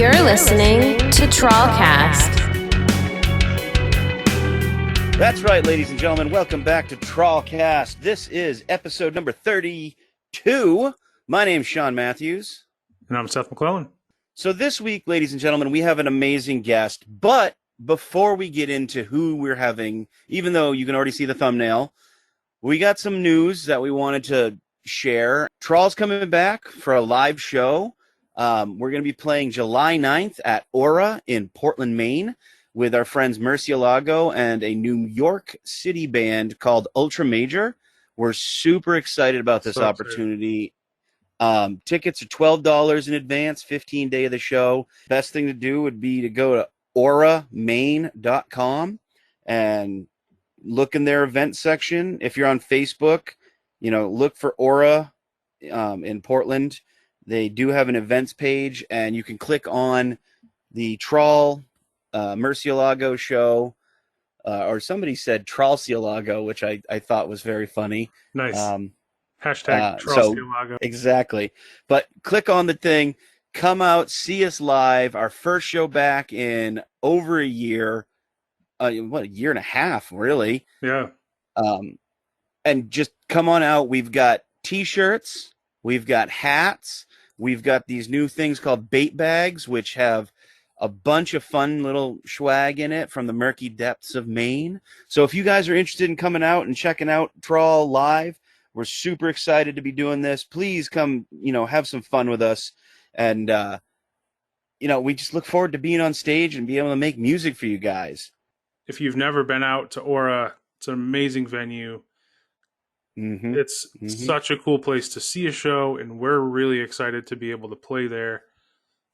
You're listening to TrawlCast. That's right, ladies and gentlemen. Welcome back to TrawlCast. This is episode number 32. My name's Sean Matthews. And I'm Seth McClellan. So this week, ladies and gentlemen, we have an amazing guest. But before we get into who we're having, even though you can already see the thumbnail, we got some news that we wanted to share. Trawl's coming back for a live show. We're going to be playing July 9th at Aura in Portland, Maine, with our friends Murcielago and a New York City band called Ultra Major. We're super excited about this opportunity. Tickets are $12 in advance, 15 day of the show. Best thing to do would be to go to auramaine.com and look in their event section. If you're on Facebook, look for Aura in Portland. They do have an events page, and you can click on the TRAWL Murcielago show, or somebody said TrawlCielago, which I thought was very funny. Nice. Hashtag TrawlCielago. Exactly. But click on the thing, come out, see us live. Our first show back in over a year. A year and a half, really. Yeah. And just come on out. We've got T-shirts. We've got hats. We've got these new things called bait bags, which have a bunch of fun little swag in it from the murky depths of Maine. So if you guys are interested in coming out and checking out Trawl live, we're super excited to be doing this. Please come, have some fun with us. And, we just look forward to being on stage and be able to make music for you guys. If you've never been out to Aura, it's an amazing venue. Mm-hmm. It's such a cool place to see a show, and we're really excited to be able to play there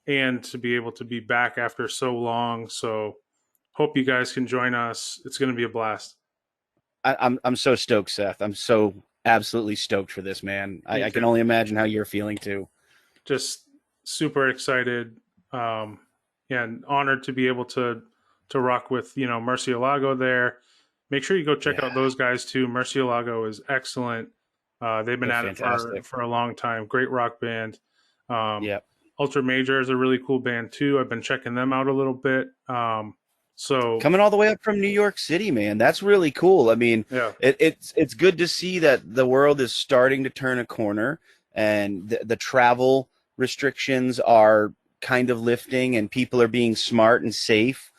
and to be able to be back after so long. So hope you guys can join us. It's going to be a blast. I'm so stoked, Seth. I'm so absolutely stoked for this, man. I can only imagine how you're feeling too. Just super excited, and honored to be able to rock with Murcielago there. Make sure you go check out those guys too. Murcielago is excellent. They've been at fantastic. It for a long time. Great rock band. Ultra Major is a really cool band too. I've been checking them out a little bit. So coming all the way up from New York City, man, that's really cool. I mean, it's good to see that the world is starting to turn a corner, and the travel restrictions are kind of lifting, and people are being smart and safe.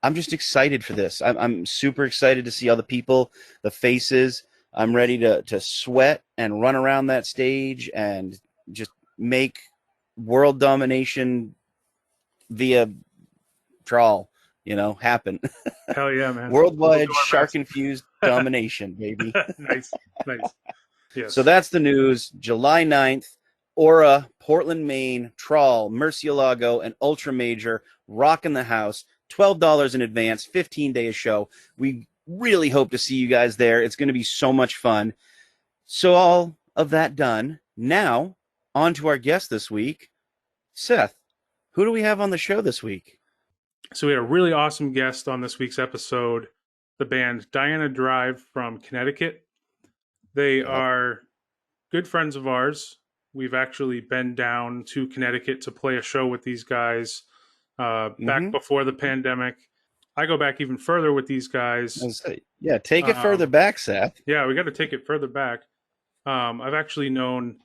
I'm just excited for this. I'm super excited to see all the people, the faces. I'm ready to sweat and run around that stage and just make world domination via Trawl, happen. Hell yeah, man. Worldwide shark-infused domination, baby. Nice. Yes. So that's the news. July 9th, Aura, Portland, Maine, Trawl, Murcielago, and Ultra Major rocking the house. $12 in advance, 15 day show. We really hope to see you guys there. It's going to be so much fun. So all of that done, now on to our guest this week. Seth, who do we have on the show this week? So we had a really awesome guest on this week's episode, the band Diana Drive from Connecticut. They are good friends of ours. We've actually been down to Connecticut to play a show with these guys back before the pandemic. I go back even further with these guys. Take it further back, Seth. Yeah, we got to take it further back. I've actually known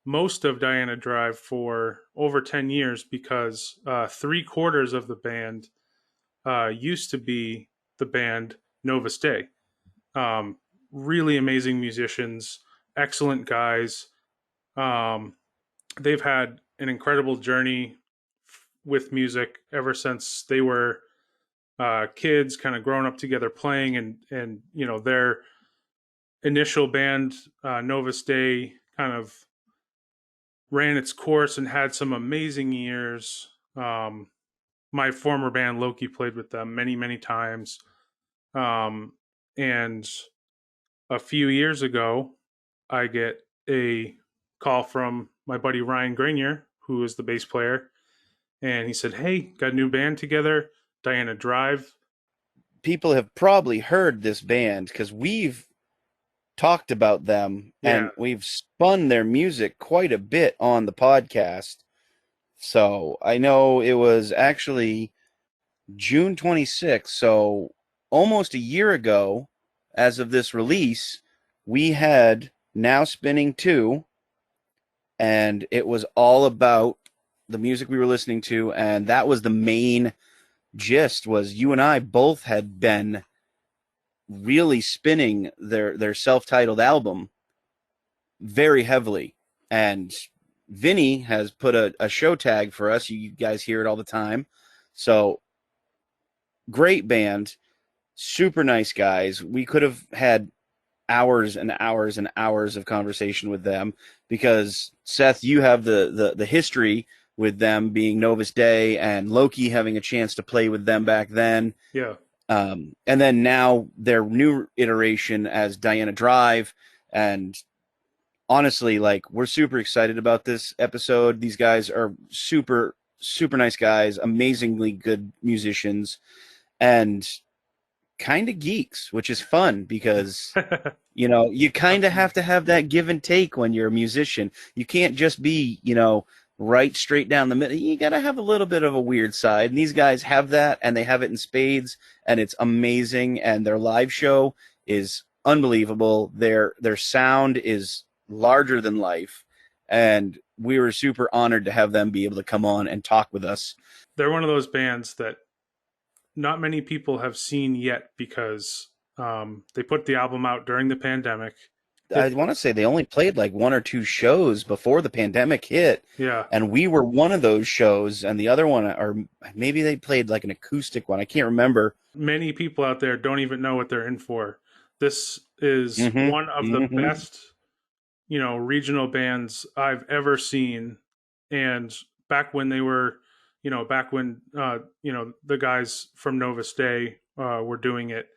most of Diana Drive for over 10 years because 3/4 of the band used to be the band Novus Day. Really amazing musicians, excellent guys. They've had an incredible journey with music ever since they were kids, kind of growing up together playing, and their initial band Novus Day kind of ran its course and had some amazing years. My former band Loki played with them many times, and a few years ago I get a call from my buddy Ryan Grenier, who is the bass player. And he said, hey, got a new band together, Diana Drive. People have probably heard this band because we've talked about them and we've spun their music quite a bit on the podcast So I know it was actually June 26th, so almost a year ago, as of this release, we had Now Spinning 2, and it was all about the music we were listening to, and that was the main gist, was you and I both had been really spinning their self-titled album very heavily. And Vinny has put a show tag for us. You guys hear it all the time. So great band, super nice guys. We could have had hours and hours and hours of conversation with them because Seth, you have the history with them being Novus Day and Loki having a chance to play with them back then. Yeah. And then now their new iteration as Diana Drive. And honestly, like, we're super excited about this episode. These guys are super, super nice guys, amazingly good musicians, and kind of geeks, which is fun because, you know, you kind of have to have that give and take when you're a musician. You can't just be, you know, right straight down the middle. You got to have a little bit of a weird side. And these guys have that, and they have it in spades, and it's amazing. And their live show is unbelievable. Their sound is larger than life. And we were super honored to have them be able to come on and talk with us. They're one of those bands that not many people have seen yet because they put the album out during the pandemic. I want to say they only played like one or two shows before the pandemic hit. Yeah. And we were one of those shows, and the other one, or maybe they played like an acoustic one. I can't remember. Many people out there don't even know what they're in for. This is one of the best, you know, regional bands I've ever seen. And back when they were, you know, back when, you know, the guys from Novus Day were doing it,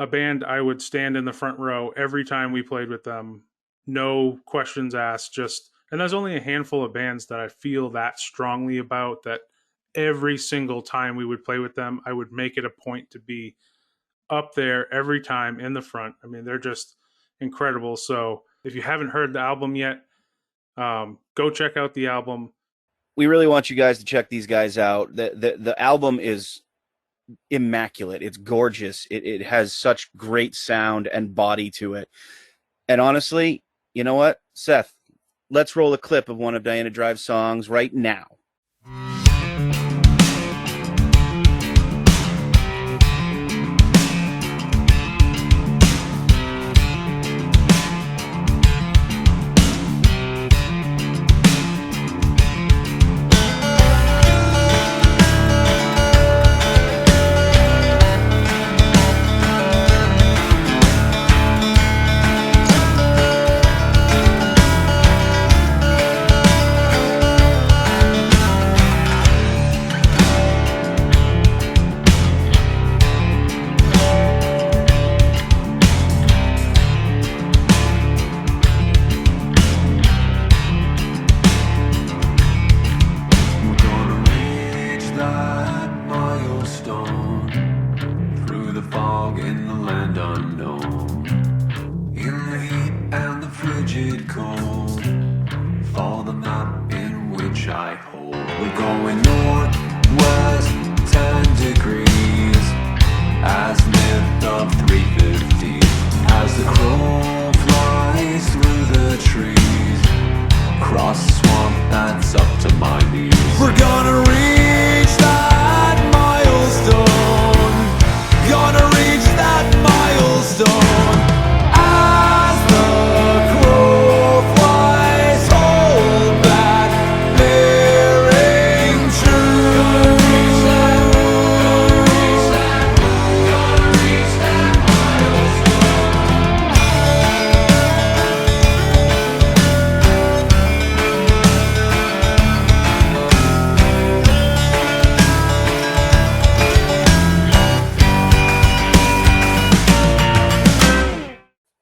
a band I would stand in the front row every time we played with them. No questions asked, just, and there's only a handful of bands that I feel that strongly about, that every single time we would play with them, I would make it a point to be up there every time in the front. I mean, they're just incredible. So if you haven't heard the album yet, go check out the album. We really want you guys to check these guys out. The album is immaculate. It's gorgeous. It has such great sound and body to it. And honestly, you know what, Seth, let's roll a clip of one of Diana Drive's songs right now.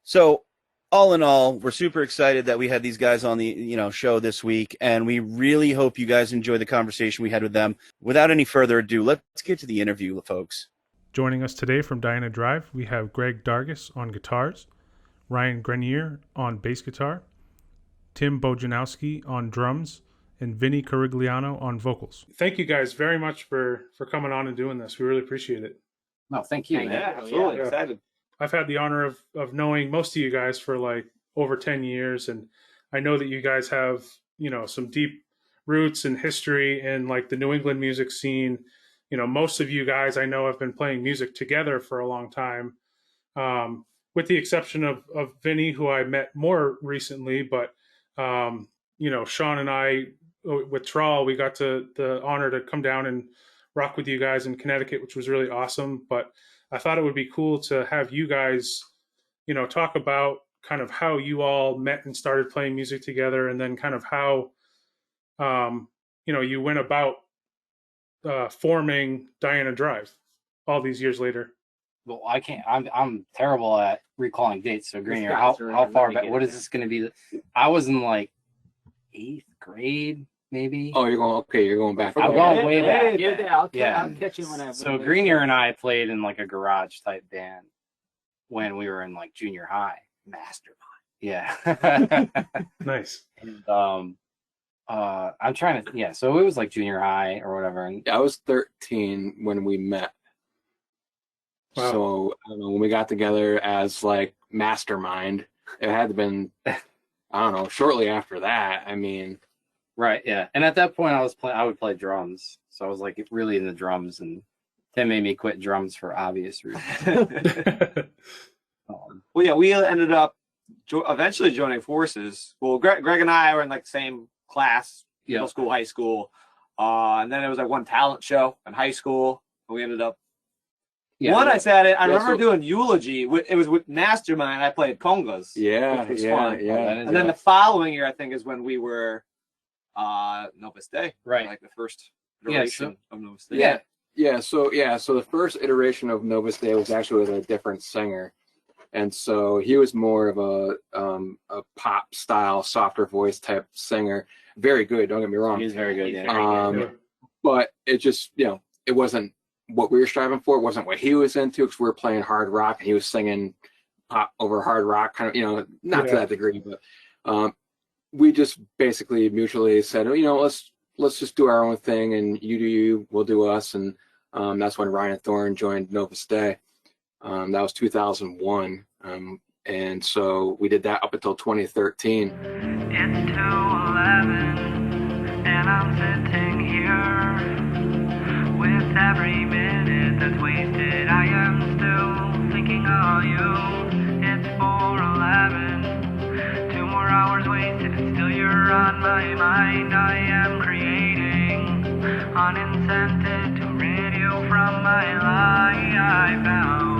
So all in all, we're super excited that we had these guys on the, you know, show this week, and we really hope you guys enjoy the conversation we had with them. Without any further ado, let's get to the interview, folks. Joining us today from Diana Drive, we have Greg Dargis on guitars, Ryan Grenier on bass guitar, Tim Bojanowski on drums, and Vinny Carigliano on vocals. Thank you guys very much for coming on and doing this. We really appreciate it. No, thank you. Yeah, absolutely. Yeah. Excited. I've had the honor of knowing most of you guys for like over 10 years. And I know that you guys have, some deep roots and history in like the New England music scene. Most of you guys I know have been playing music together for a long time. With the exception of Vinny, who I met more recently, but Sean and I with TRAWL, we got the honor to come down and rock with you guys in Connecticut, which was really awesome. But I thought it would be cool to have you guys, talk about kind of how you all met and started playing music together, and then kind of how, you went about forming Diana Drive all these years later. Well, I can't. I'm terrible at recalling dates. So, Greenier, how far back? What is this going to be? I was in like 8th grade, maybe. Oh, you're going back. I'm going way back. I'll Yeah. catch you whenever. So, Greenier and I played in like a garage type band when we were in like junior high. Mastermind. Yeah. Nice. And, I'm trying to. Yeah. So it was like junior high or whatever. And I was 13 when we met. Wow. So I don't know, when we got together as like Mastermind, it had to been, I don't know, shortly after that. I mean, right. Yeah. And at that point, I would play drums. So I was like really into drums, and Tim made me quit drums for obvious reasons. Well, yeah, we ended up eventually joining forces. Well, Greg and I were in like the same class, middle school, high school, and then it was like one talent show in high school, and we ended up. Yeah, One, I said it. I remember doing Eulogy. It was with Mastermind. I played congas. yeah. And then the following year, I think, is when we were Novus Day. Right. Like the first iteration of Novus Day. Yeah. So the first iteration of Novus Day was actually with a different singer. And so he was more of a pop style, softer voice type singer. Very good, don't get me wrong. He's very good. Yeah. But it just, it wasn't what we were striving for. It wasn't what he was into, because we were playing hard rock and he was singing pop over hard rock, kind of, not to that degree, but we just basically mutually said, let's just do our own thing, and you do you, we'll do us. And that's when Ryan Thorne joined Novus Day. That was 2001. And so we did that up until 2013. It's 2:11 and I'm sitting here. With every minute that's wasted, I am still thinking of you. It's 4:11, 2 more hours wasted, and still you're on my mind. I am creating unincented to rid you from my lie. I vow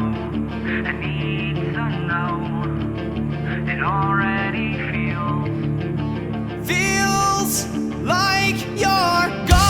I need to know. It already feels like you're gone.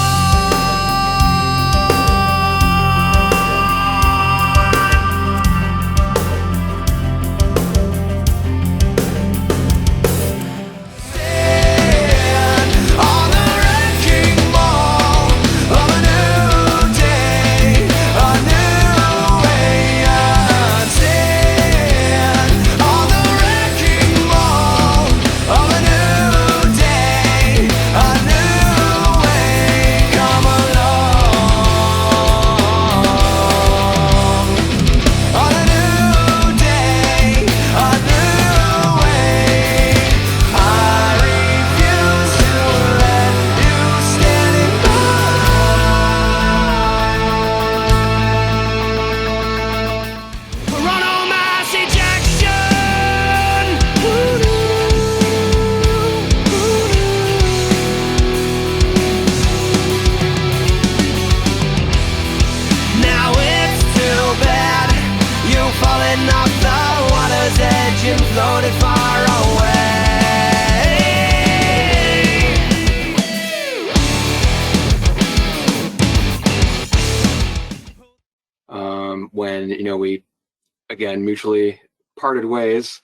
When we again mutually parted ways,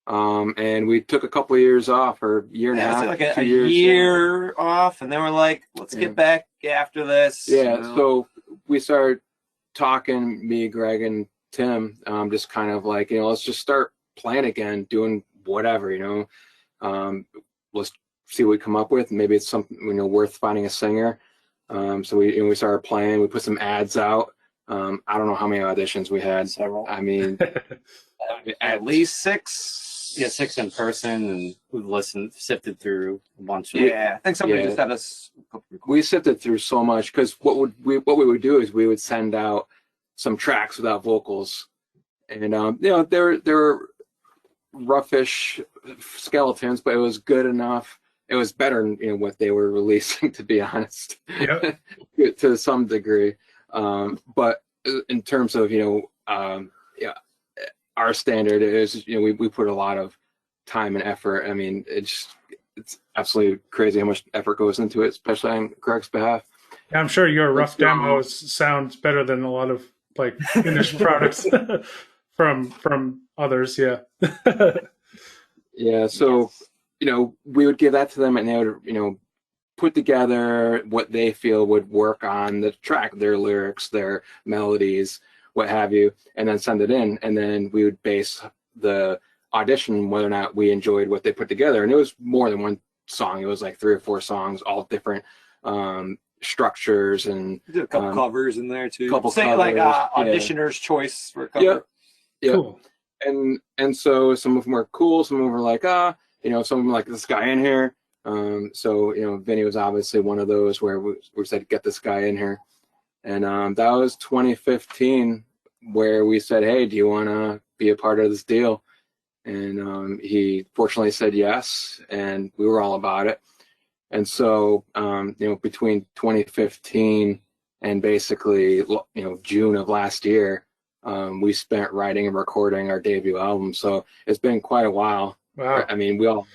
and we took a couple of years off, or year and a half, like 2 a years, year off, and then we're like, let's get back after this. So we started talking, me, Greg, and Tim, just kind of like, let's just start playing again, doing whatever, let's see what we come up with. Maybe it's something worth finding a singer. So we started playing. We put some ads out. I don't know how many auditions we had. Several. I mean, At least 6. Yeah, 6 in person, and we've sifted through a bunch of. Yeah, I think somebody Yeah. just had us. we sifted through so much because what we would do is we would send out some tracks without vocals, and they were roughish skeletons, but it was good enough. It was better than what they were releasing, to be honest. Yeah. To some degree. But in terms of our standard is we put a lot of time and effort. I mean, it's absolutely crazy how much effort goes into it, especially on Greg's behalf. Yeah, I'm sure your rough demos sounds better than a lot of like finished products from others. Yeah. Yeah. So we would give that to them, and they would put together what they feel would work on the track, their lyrics, their melodies, what have you, and then send it in. And then we would base the audition whether or not we enjoyed what they put together. And it was more than one song. It was like 3 or 4 songs, all different structures, and We did a couple covers in there too. couple Say like covers, yeah. auditioner's choice for a cover. Yeah. Cool. And so some of them were cool, some of them were like, some of them like, this guy in here. So Vinny was obviously one of those where we said, get this guy in here. And that was 2015 where we said, hey, do you want to be a part of this deal? And he fortunately said yes, and we were all about it. And so between 2015 and basically June of last year, we spent writing and recording our debut album. So it's been quite a while. Wow. I mean, we all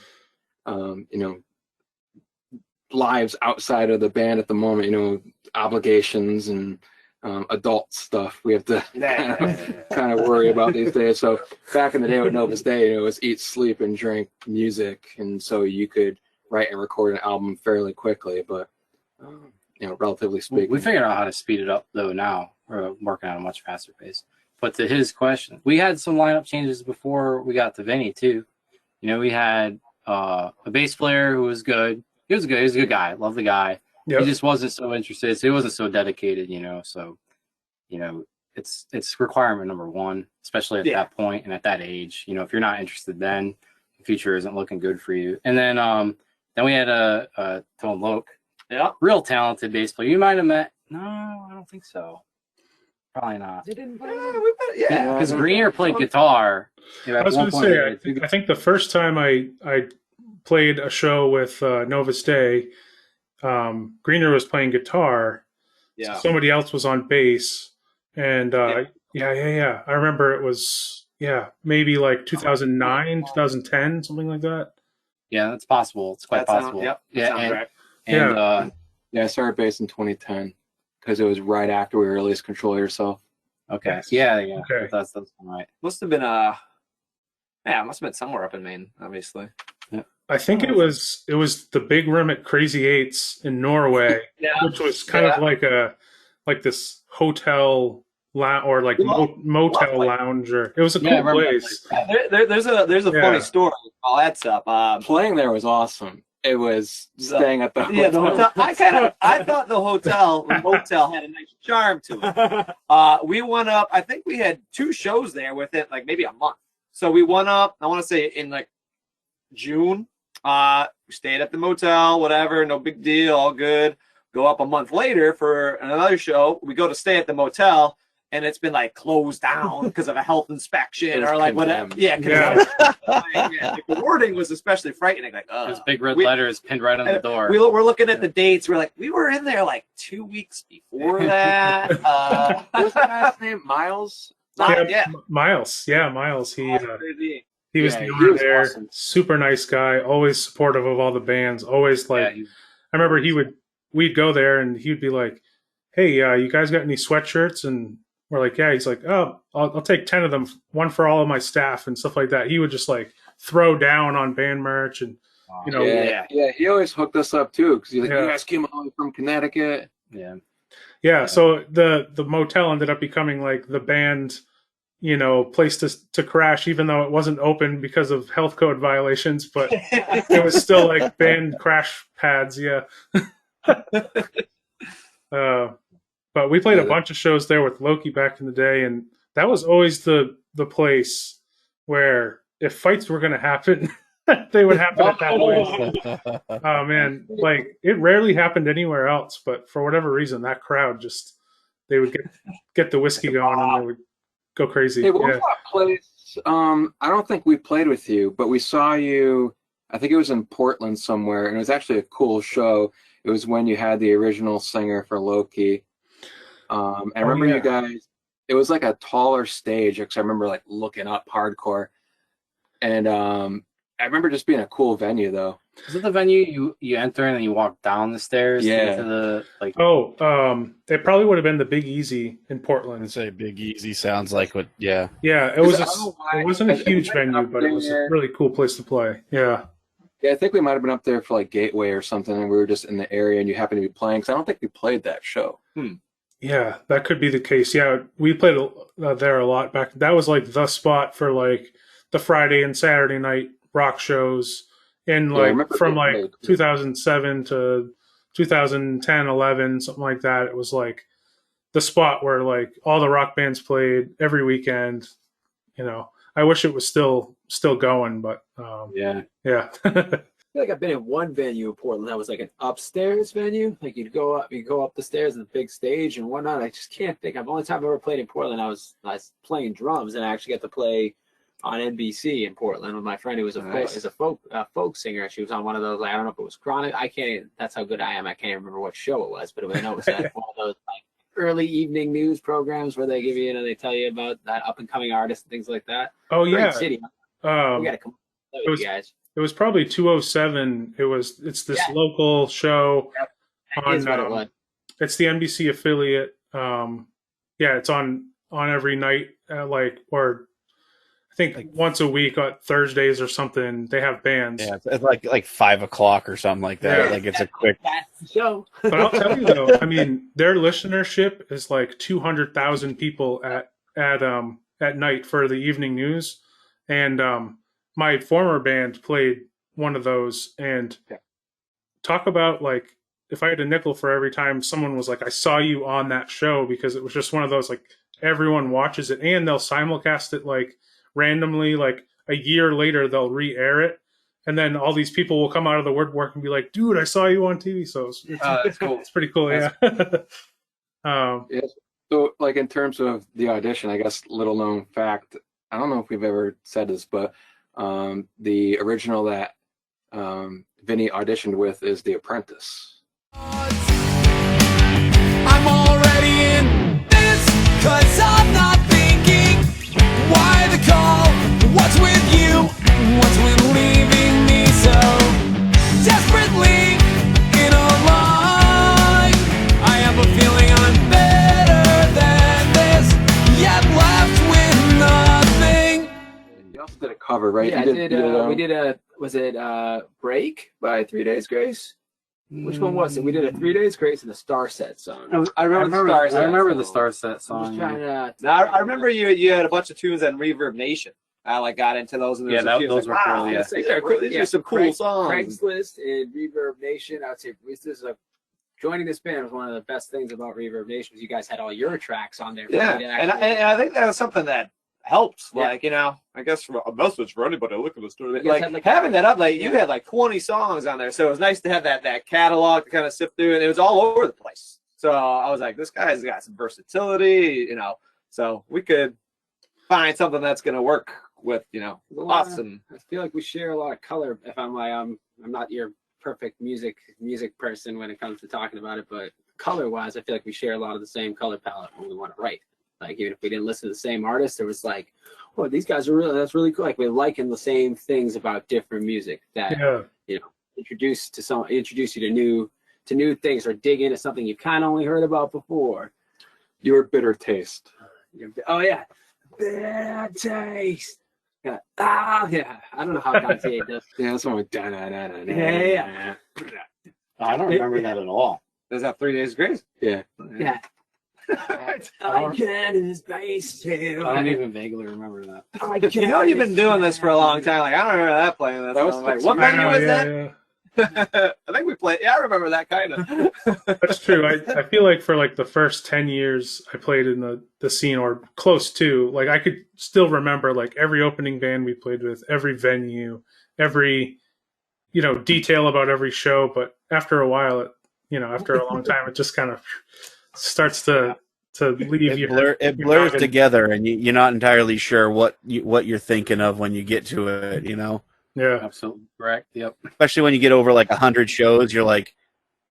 lives outside of the band at the moment, obligations and adult stuff we have to kind of worry about these days. So back in the day with Novus Day, it was eat, sleep, and drink music, and so you could write and record an album fairly quickly. But relatively speaking, We figured out how to speed it up though. Now we're working at a much faster pace. But to his question, we had some lineup changes before we got to Vinny too. We had a bass player who was good. He was a good guy. Love the guy. Yep. He just wasn't so interested. So he wasn't so dedicated, So, it's requirement number 1, especially at that point and at that age. If you're not interested, then the future isn't looking good for you. And then we had a Tone Loke, real talented bass player. You might have met. No, I don't think so. Probably not. Because Greener played guitar. I was going to say, I think the first time I played a show with Novus Day, Greener was playing guitar. Yeah. Somebody else was on bass, and I remember it was maybe like 2009, 2010, something like that. Yeah, that's possible. It's quite possible. I started bass in 2010 because it was right after we released Control Yourself. Okay. Yeah. Okay. That's right. Must have been it must have been somewhere up in Maine, obviously. I think it was the big room at Crazy Eights in Norway, which was kind of like this hotel or like motel lounge, or it was a cool place. There's a funny story. All that's up. Playing there was awesome. It was staying at the hotel. The hotel. I thought the motel had a nice charm to it. We went up. I think we had 2 shows there within like maybe a month. So we went up. I want to say in like June. We stayed at the motel, whatever, no big deal, all good. Go up a month later for another show. We go to stay at the motel, and it's been like closed down because of a health inspection or like whatever. Yeah, the wording was especially frightening. Like, there's big red letters pinned right on the door. We're looking at the dates. We're like, we were in there like 2 weeks before that. What's the guy's name? Miles. Miles. Yeah, Miles. He was the owner there. Awesome. Super nice guy. Always supportive of all the bands. Always like, I remember we'd go there and he'd be like, "Hey, you guys got any sweatshirts?" And we're like, "Yeah." He's like, "Oh, I'll take 10 of them, one for all of my staff," and stuff like that. He would just like throw down on band merch, and he always hooked us up too because you guys came all from Connecticut. Yeah. So the motel ended up becoming like the band, place to crash, even though it wasn't open because of health code violations, but it was still like banned crash pads. Yeah. But we played a bunch of shows there with Loki back in the day, and that was always the place where if fights were going to happen, they would happen at that place. Oh man, like it rarely happened anywhere else, but for whatever reason, that crowd they would get the whiskey going and they would go crazy. Hey, what was that place? I don't think we played with you, but we saw you. I think it was in Portland somewhere, and it was actually a cool show. It was when you had the original singer for Loki. I remember you guys. It was like a taller stage because I remember like looking up hardcore, and I remember just being a cool venue though. Is it the venue you enter and then you walk down the stairs? Yeah. To the like. It probably would have been the Big Easy in Portland. I'd say Big Easy sounds like what. Yeah. Yeah, it wasn't a huge venue, but it was a really cool place to play. Yeah. Yeah, I think we might have been up there for like Gateway or something, and we were just in the area, and you happened to be playing. Because I don't think we played that show. Yeah, that could be the case. Yeah, we played there a lot back. That was like the spot for like the Friday and Saturday night rock shows in from like 2007 to 2010, 11, something like that. It was like the spot where like all the rock bands played every weekend. I wish it was still going, but yeah. I feel like I've been in one venue in Portland that was like an upstairs venue. Like you go up the stairs and the big stage and whatnot. I just can't think. The only time I've ever played in Portland, I was playing drums, and I actually got to play on NBC in Portland with my friend who was a folk singer. She was on one of those. I don't know if it was Chronic. I can't even, that's how good I am. I can't even remember what show it was, but I know it was one of those like early evening news programs where they give you, they tell you about that up and coming artist and things like that. Oh yeah, Great city. We gotta come play with you guys. It was probably 207. It's this local show on. It's the NBC affiliate. It's on every night, or I think once a week on Thursdays or something. They have bands. Yeah, it's like 5:00 or something like that. Yeah. Like it's a quick show. But I'll tell you though, I mean, their listenership is like 200,000 people at night for the evening news, and my former band played one of those, and talk about like if I had a nickel for every time someone was like, I saw you on that show, because it was just one of those like everyone watches it, and they'll simulcast it like randomly, like a year later they'll re-air it, and then all these people will come out of the woodwork and be like, dude, I saw you on TV. So it's cool. It's pretty cool. So like in terms of the audition, I guess little known fact, I don't know if we've ever said this, but the original that Vinny auditioned with is The Apprentice. I'm already in this, 'cause I'm not thinking. Why the call? What's with you? What's with leaving me so desperately in a lie? I have a feeling I'm better than this, yet left with nothing. You also did a cover, right? Yeah, we did a was it Break by 3 Days Grace? Which one was it? We did a 3 Days Grace and a Star Set song. I remember the Star Set song. I remember you had a bunch of tunes on Reverb Nation. I like got into those, and those were cool. Yeah, these are some cool songs. Craigslist and Reverb Nation. I would say joining this band was one of the best things about Reverb Nation. Was you guys had all your tracks on there. Yeah, and I think that was something that helps. Yeah. Like, I guess for a message for anybody looking at the story, like having that up, like you had like 20 songs on there, so it was nice to have that catalog to kind of sift through, and it was all over the place. So I was like, this guy's got some versatility, so we could find something that's going to work with us. And I feel like we share a lot of color. If I'm not your perfect music person when it comes to talking about it, but color wise, I feel like we share a lot of the same color palette when we want to write. Like even if we didn't listen to the same artist, there was like, oh, these guys are that's really cool. Like we're liking the same things about different music that introduce you to new things, or dig into something you kind of only heard about before. Your bitter taste. Oh yeah, bitter taste. Yeah. I don't know how Dante does. Yeah, that's one with da da da da. Yeah. I don't remember that at all. Does that 3 Days Grace? Yeah. Yeah. I can is bass too. I don't even vaguely remember that. You know, you've been doing this for a long time. Like, I don't remember that playing this. That was I'm like, six what years venue I know, is that? yeah. I think we played. Yeah, I remember that kind of. That's true. I feel like for like the first 10 years I played in the scene or close to, like I could still remember like every opening band we played with, every venue, every, detail about every show. But after a while, after a long time, it just kind of starts to leave you. It blurs together, and you're not entirely sure what you're thinking of when you get to it. Yeah. Absolutely correct. Yep. Especially when you get over like 100 shows, you're like,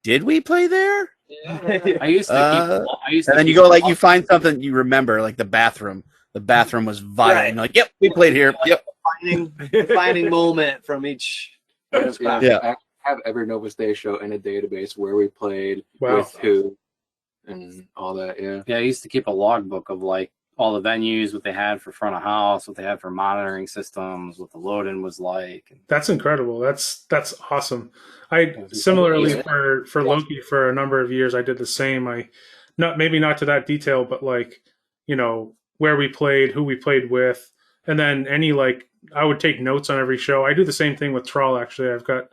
did we play there? I used to keep. And then you go like you find something you remember, like the bathroom. The bathroom was vital. Right. And you're like, yep, we played here. Yep. Defining moment from each. Yeah. I have every Novus Day show in a database where we played Wow. with who and all that. Yeah. Yeah, I used to keep a logbook of like all the venues, what they had for front of house, what they had for monitoring systems, what the load-in was like. That's incredible. That's awesome. I similarly for Loki for a number of years I did the same. Maybe not to that detail, but like, where we played, who we played with, and then I would take notes on every show. I do the same thing with TRAWL actually. I've got,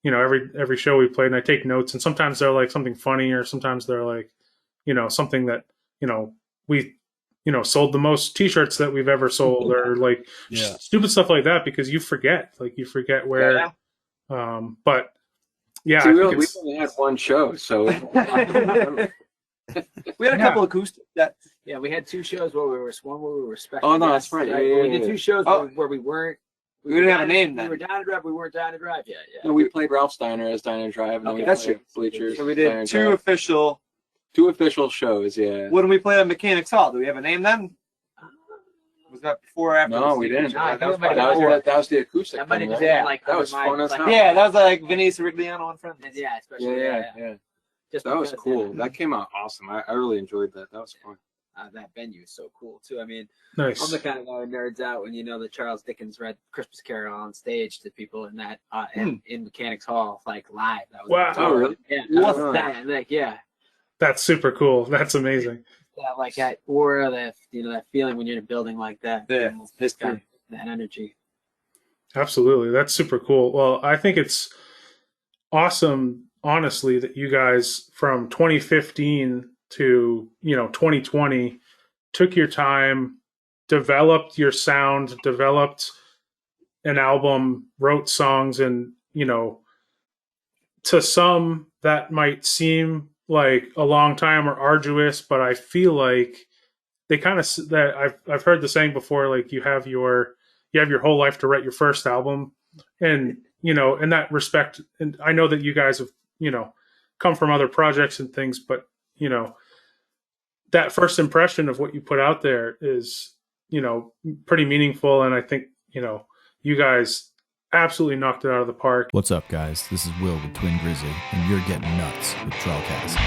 every show we played and I take notes, and sometimes they're like something funny or sometimes they're like, something that, we sold the most t-shirts that we've ever sold, or like stupid stuff like that, because you forget where, but yeah, See, we only had one show, so We had a couple acoustic that. Yeah, we had two shows where we were respecting. Oh, no, that's right. Yeah, we did two shows where we weren't. We didn't have a name then. We were down to drive. We weren't down to drive yet. Yeah. No, we played Ralph Steiner as Diner Drive, and then we that's played true. Bleachers. So we Diner did two Drive. official. Two official shows. Yeah. When we played at Mechanics Hall, do we have a name then? Was that before or after? No, the we Steve didn't. Show? That was that was the acoustic. That might have thing, just right? been like that was fun as hell. Yeah, that was like Vinny Sirigliano in front. Yeah, especially Yeah. Just That was because, cool. That came out awesome. I really enjoyed that. That was fun. that venue is so cool too. I mean, nice. I'm the kind of guy who nerds out when that Charles Dickens read Christmas Carol on stage to people in that in Mechanics Hall, like live. That was Wow. Oh, really? Yeah, What's that? Like, yeah, That's super cool. That's amazing. that aura, that that feeling when you're in a building like that. Yeah, that energy. Absolutely. That's super cool. Well, I think it's awesome, honestly, that you guys from 2015 to 2020 took your time, developed your sound, developed an album, wrote songs, and to some that might seem like a long time or arduous, but I feel like they kind of that I've heard the saying before, like you have your whole life to write your first album, and in that respect, and I know that you guys have come from other projects and things, but that first impression of what you put out there is pretty meaningful, and I think you guys absolutely knocked it out of the park. What's up, guys? This is Will with Twin Grizzly, and you're getting nuts with TrawlCast.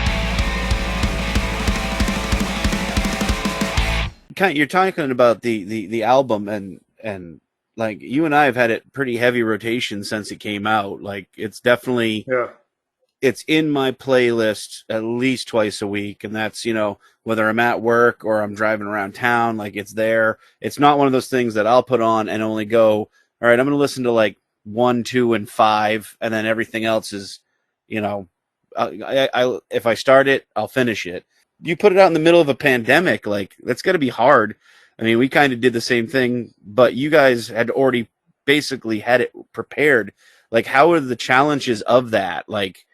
You're talking about the album, and like you and I have had it pretty heavy rotation since it came out. Like it's definitely it's in my playlist at least twice a week, and that's whether I'm at work or I'm driving around town, like it's there. It's not one of those things that I'll put on and only go, all right, I'm going to listen to like 1, 2, and 5, and then everything else is, if I start it, I'll finish it. You put it out in the middle of a pandemic, like that's got to be hard. I mean, we kind of did the same thing, but you guys had already basically had it prepared. Like, how are the challenges of that? Like,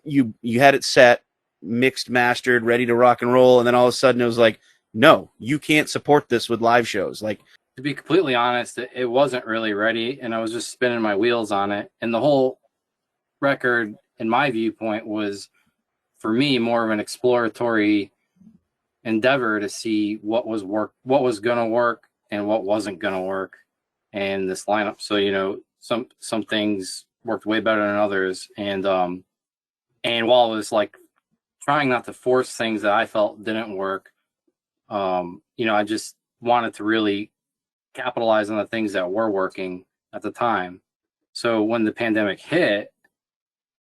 you had it set, mixed, mastered, ready to rock and roll, and then all of a sudden it was like, no, you can't support this with live shows. Like, to be completely honest, it wasn't really ready, and I was just spinning my wheels on it. And the whole record, in my viewpoint, was for me more of an exploratory endeavor to see what was going to work and what wasn't going to work in this lineup. So some things worked way better than others, and while I was like trying not to force things that I felt didn't work, I just wanted to really capitalize on the things that were working at the time. So when the pandemic hit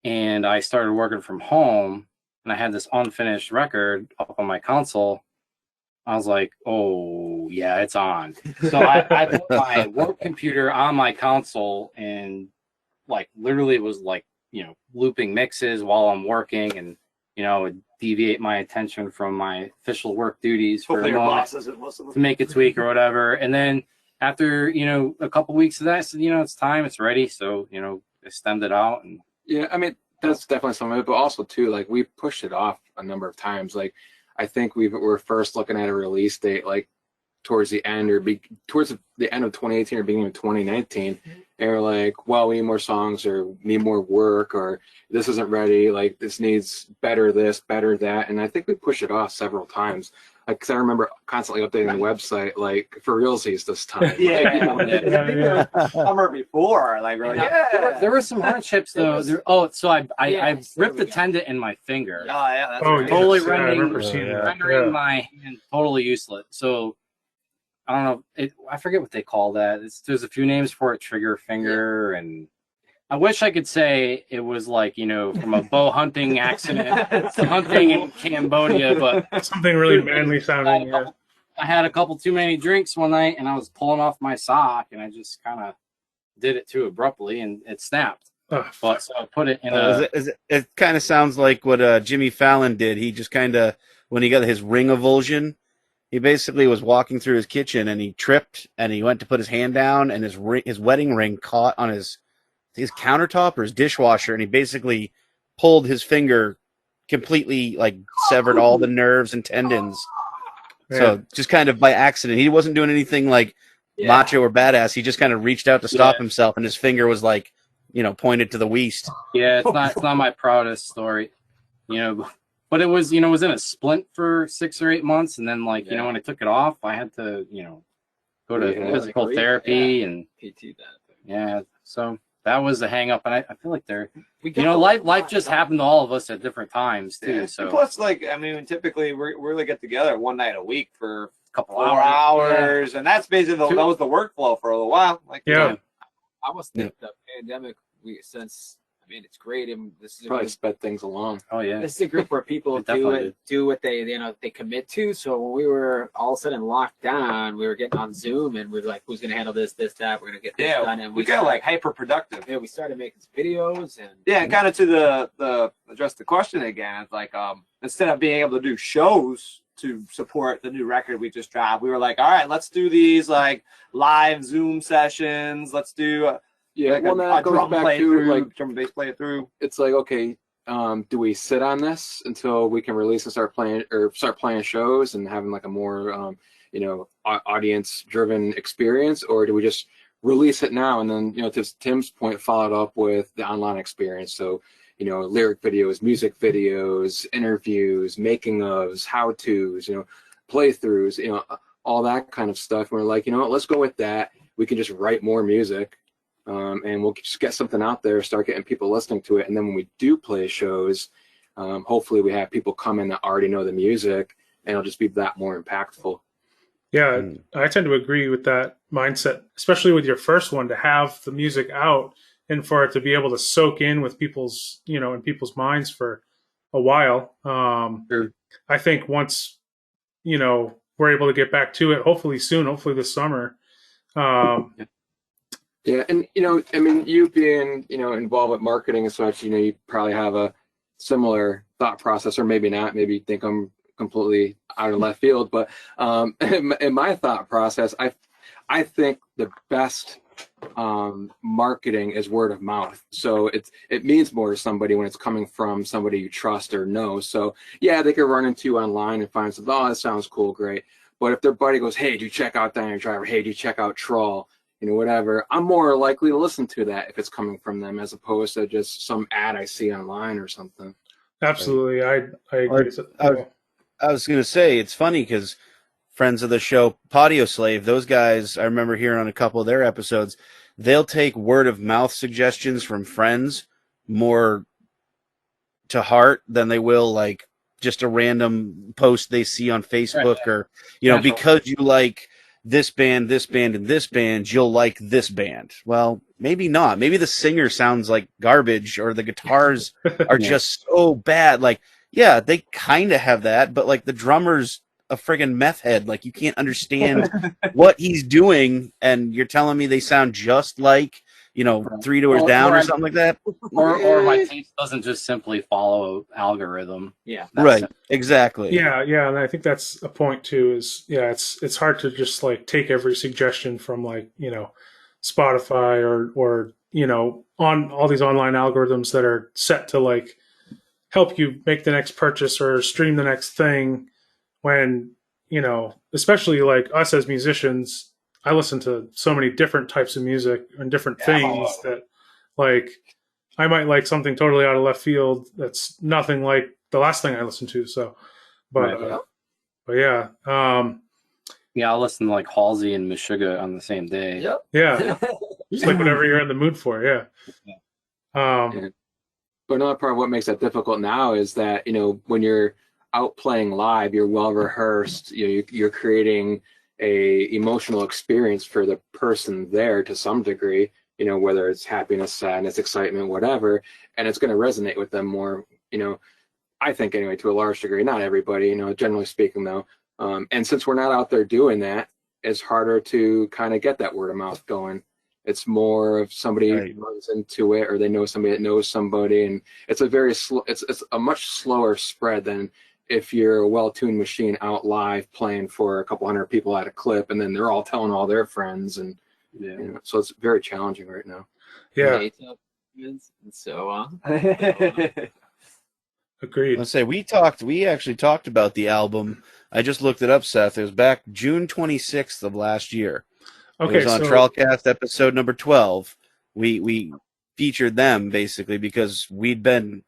and I started working from home, and I had this unfinished record up on my console. I was like, oh yeah, it's on. So I put my work computer on my console and like literally was like, looping mixes while I'm working, and would deviate my attention from my official work duties for a moment to make a tweak or whatever. And then after a couple weeks of that, I said, it's time, it's ready. So I stemmed it out. And yeah, I mean, that's definitely some of it, but also too, like, we pushed it off a number of times. Like, I think we were first looking at a release date like towards the end towards the end of 2018 or beginning of 2019, and we're like, well, we need more songs, or need more work, or this isn't ready, like this needs better this, better that. And I think we pushed it off several times. Like, cause I remember constantly updating the website, like, for realsies this time. Yeah. Summer before, like, we're like, there were some hardships though. So I ripped the tendon in my finger. Oh yeah, that's Oh, right. Totally yes. Yeah, I remember seeing that. rendering Yeah. my hand totally useless. So I don't know. I forget what they call that. There's a few names for it. Trigger finger, and I wish I could say it was like from a bow hunting accident, hunting in Cambodia, but Something really manly sounding. Yeah. I had a couple too many drinks one night, and I was pulling off my sock, and I just kind of did it too abruptly, and it snapped. Oh, But so I put it in a. It kind of sounds like what Jimmy Fallon did. He just kind of, when he got his ring avulsion, he basically was walking through his kitchen and he tripped and he went to put his hand down, and his wedding ring caught on his countertop or his dishwasher, and he basically pulled his finger completely, like severed all the nerves and tendons. man. So just kind of by accident. He wasn't doing anything like macho or badass. He just kind of reached out to stop himself, and his finger was like, pointed to the west. Yeah, it's not my proudest story, but it was, it was in a splint for 6 or 8 months, and then when I took it off, I had to, go to physical therapy and PT that. yeah, so that was the hang up, and I feel like life just happened to all of us at different times too. Yeah. So Plus, typically we really get together one night a week for a couple 4 hours, and that's basically that was the workflow for a little while. Yeah. I almost think the pandemic, it's great, and this is Probably sped things along. Oh yeah, this is a group where people do what they commit to. So when we were all of a sudden locked down, we were getting on Zoom, and we were like, who's going to handle this, that? We're going to get this done. And we got hyper productive. Yeah, we started making some videos, and and kind of to the address the question again. It's like instead of being able to do shows to support the new record we just dropped, we were like, all right, let's do these like live Zoom sessions. Let's do that goes back to drum and bass play it through. It's like, okay, do we sit on this until we can release and start playing shows and having like a more audience driven experience, or do we just release it now and then to Tim's point, follow it up with the online experience? So lyric videos, music videos, interviews, making ofs, how to's, playthroughs, all that kind of stuff. And we're like, let's go with that. We can just write more music. And we'll just get something out there, start getting people listening to it. And then when we do play shows, hopefully we have people come in that already know the music, and it'll just be that more impactful. Yeah, I tend to agree with that mindset, especially with your first one, to have the music out and for it to be able to soak in with people's, in people's minds for a while. Sure. I think once, we're able to get back to it, hopefully soon, hopefully this summer. Yeah, and you being involved with marketing and such, you probably have a similar thought process, or maybe not. Maybe you think I'm completely out of left field, but in my thought process, I think the best marketing is word of mouth. So it means more to somebody when it's coming from somebody you trust or know. So yeah, they could run into you online and find something. Oh, that sounds cool, great. But if their buddy goes, hey, do you check out Diner Driver? Hey, do you check out TRAWL? Whatever, I'm more likely to listen to that if it's coming from them, as opposed to just some ad I see online or something. Absolutely. I agree. I was going to say, it's funny because friends of the show, Patio Slave, those guys, I remember hearing on a couple of their episodes, they'll take word of mouth suggestions from friends more to heart than they will like just a random post they see on Facebook, or, because you like this band, and this band, you'll like this band. Well, maybe not. Maybe the singer sounds like garbage, or the guitars are just so bad. Like, yeah, they kind of have that, but like the drummer's a friggin' meth head. Like you can't understand what he's doing, and you're telling me they sound just like, Three Doors Down or something like that. Or my taste doesn't just simply follow algorithm. Yeah. Right. Exactly. Yeah, and I think that's a point too. Is it's hard to just like take every suggestion from like Spotify or on all these online algorithms that are set to like help you make the next purchase or stream the next thing. When especially like us as musicians, I listen to so many different types of music and different things that like I might like something totally out of left field that's nothing like the last thing I listened to. So, but yeah, I'll listen to like Halsey and Meshuggah on the same day. Yep. Yeah, just like whatever you're in the mood for. Yeah. But another part of what makes that difficult now is that when you're out playing live, you're well rehearsed. You're creating a emotional experience for the person there to some degree. Whether it's happiness, sadness, excitement, whatever, and it's going to resonate with them more. I think anyway, to a large degree. Not everybody, generally speaking, though. And since we're not out there doing that, it's harder to kind of get that word of mouth going. It's more of somebody runs into it, or they know somebody that knows somebody, and it's a very slow. It's a much slower spread than if you're a well-tuned machine out live playing for a couple hundred people at a clip, and then they're all telling all their friends, and so it's very challenging right now. Yeah. And so on. Agreed. Let's say we actually talked about the album. I just looked it up, Seth. It was back June 26th of last year. Okay, it was on TrawlCast episode number 12. We featured them basically because we'd been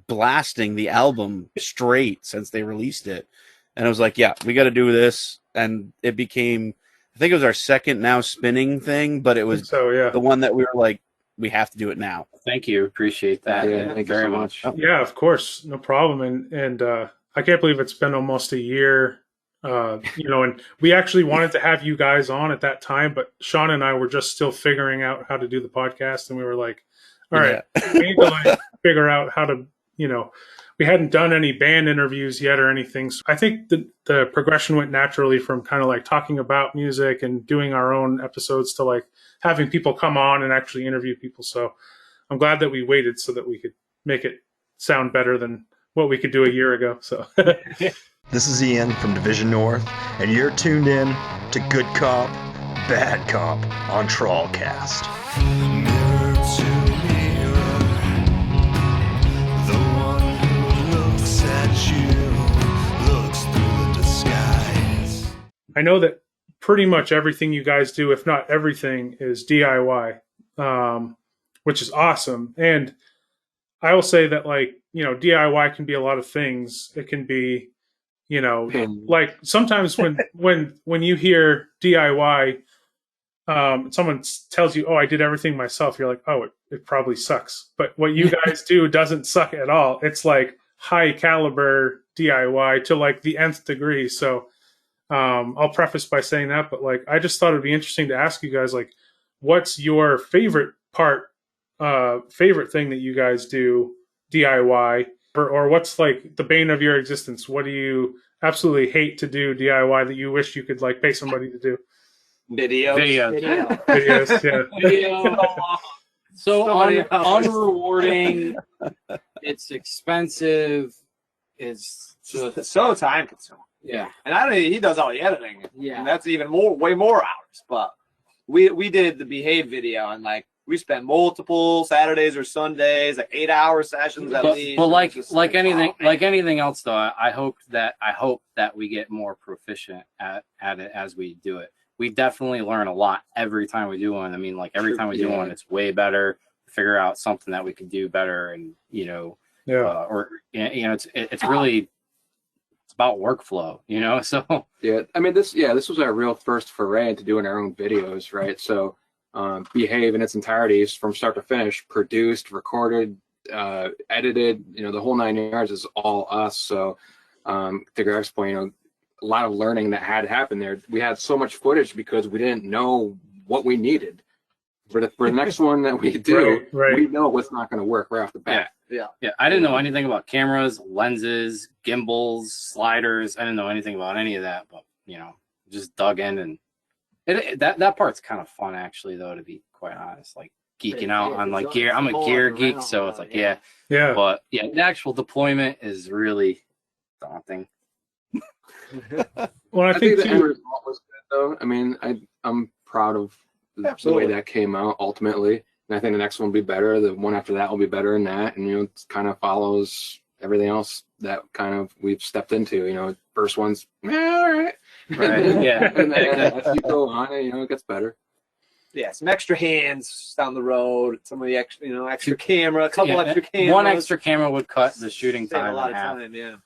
blasting the album straight since they released it, and I was like, yeah, we got to do this. And it became, I think it was our second now spinning thing, but it was the one that we were like, we have to do it now. Thank you, appreciate that. Thank you very much. Yeah, of course, no problem. And I can't believe it's been almost a year. And we actually wanted to have you guys on at that time, but Sean and I were just still figuring out how to do the podcast, and we were like, all right, we need to like figure out how to, we hadn't done any band interviews yet or anything. So I think the progression went naturally from kind of like talking about music and doing our own episodes to like having people come on and actually interview people. So I'm glad that we waited so that we could make it sound better than what we could do a year ago. So this is Ian from Division North, and you're tuned in to Good Cop, Bad Cop on TrawlCast. I know that pretty much everything you guys do, if not everything, is DIY, which is awesome. And I will say that, like, DIY can be a lot of things. It can be, like sometimes when you hear DIY, someone tells you, "Oh, I did everything myself." You're like, "Oh, it probably sucks." But what you guys do doesn't suck at all. It's like high caliber DIY to like the nth degree. So I'll preface by saying that, but like I just thought it'd be interesting to ask you guys, like, what's your favorite thing that you guys do DIY, or what's like the bane of your existence? What do you absolutely hate to do DIY that you wish you could like pay somebody to do? Videos. Yeah. So unrewarding. It's expensive. It's just so time consuming. Yeah. And he does all the editing. Yeah. And that's even way more hours. But we did the Behave video, and like we spent multiple Saturdays or Sundays, like 8-hour sessions at least. But like anything else though, I hope that we get more proficient at it as we do it. We definitely learn a lot every time we do one. I mean, like every time we do one, it's way better. Figure out something that we can do better, and it's really about workflow, So yeah, I mean this was our real first foray into doing our own videos, right? So Behave in its entirety from start to finish, produced, recorded, edited, the whole 9 yards is all us. So to Greg's point, a lot of learning that had happened there. We had so much footage because we didn't know what we needed. For the next one that we do, we know what's not going to work right off the bat. Yeah. Yeah, I didn't know anything about cameras, lenses, gimbals, sliders. I didn't know anything about any of that, but just dug in, and that part's kind of fun actually, though, to be quite honest. Like geeking out on like gear. I'm a gear geek, so it's like yeah. But yeah, the actual deployment is really daunting. Well, I think the end result was good, though. I mean, I'm proud of the way that came out ultimately. And I think the next one will be better. The one after that will be better than that. And, it kind of follows everything else that kind of we've stepped into. First one's, all right. Right, yeah. And then as you go on, it gets better. Yeah, some extra hands down the road, some of the extra, extra camera, a couple extra cameras. One extra camera would cut the shooting Save time a lot in of half. time, yeah.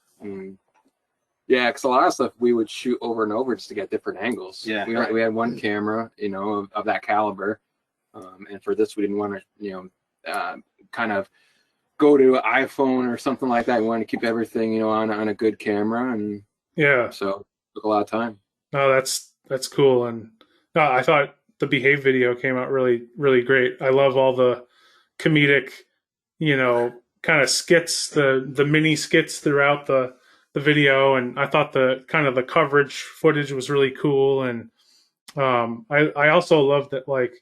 Yeah, because a lot of stuff we would shoot over and over just to get different angles. Yeah, we had one camera, of that caliber, and for this we didn't want to, kind of go to an iPhone or something like that. We wanted to keep everything, on a good camera, and so it took a lot of time. No, that's cool, and no, I thought the Behave video came out really, really great. I love all the comedic, kind of skits, the mini skits throughout the video, and I thought the kind of the coverage footage was really cool, and I also love that, like,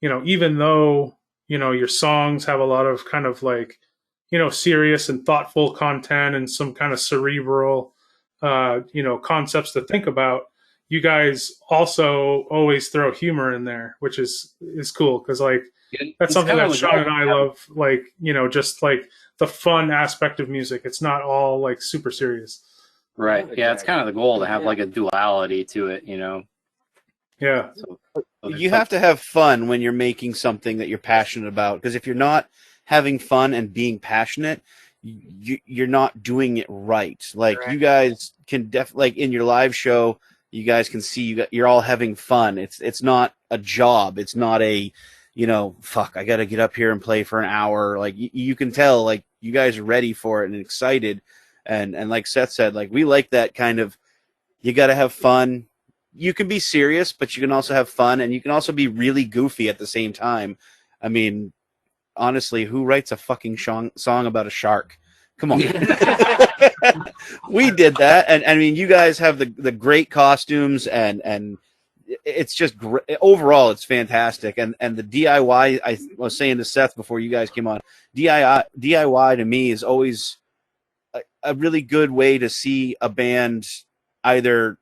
even though your songs have a lot of kind of like serious and thoughtful content and some kind of cerebral concepts to think about, you guys also always throw humor in there, which is cool, because like that's something that Sean and I love, like just like the fun aspect of music. It's not all like super serious. Right. Yeah, it's kind of the goal to have like a duality to it, Yeah. So You have to have fun when you're making something that you're passionate about, because if you're not having fun and being passionate, you're not doing it right. Like you guys can like in your live show, you guys can see you're all having fun. It's not a job. It's not a fuck, I got to get up here and play for an hour. Like you can tell, like you guys are ready for it and excited. And like Seth said, like we like that kind of, you got to have fun. You can be serious, but you can also have fun, and you can also be really goofy at the same time. I mean, honestly, who writes a fucking song about a shark? Come on. We did that. And I mean, you guys have the great costumes, and it's just great. Overall, it's fantastic. And the DIY, I was saying to Seth before you guys came on, DIY to me is always a really good way to see a band either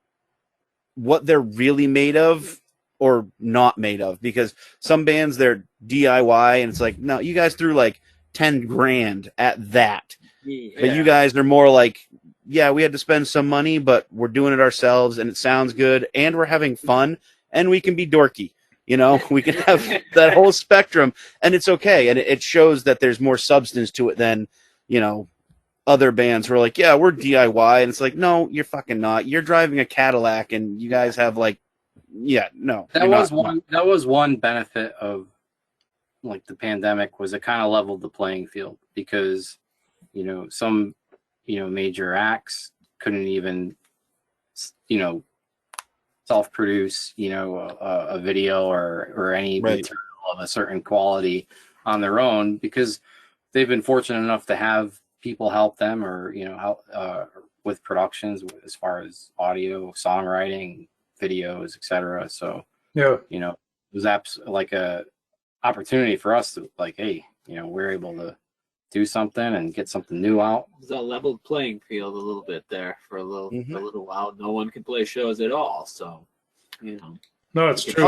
what they're really made of or not made of, because some bands, they're DIY and it's like, no, you guys threw like 10 grand at that. But you guys are more like, yeah, we had to spend some money, but we're doing it ourselves and it sounds good and we're having fun and we can be dorky. We can have that whole spectrum and it's okay. And it shows that there's more substance to it than, other bands who are like, yeah, we're DIY. And it's like, no, you're fucking not. You're driving a Cadillac and you guys have like, yeah, no. That was one benefit of like the pandemic, was it kind of leveled the playing field, because, some, major acts couldn't even, self-produce, a video or any material of a certain quality on their own, because they've been fortunate enough to have people help them, or help with productions as far as audio, songwriting, videos, etc. So it was like a opportunity for us to like, hey, we're able to do something and get something new out. It's a leveled playing field a little bit there for a little while. No one could play shows at all, so No, it's true.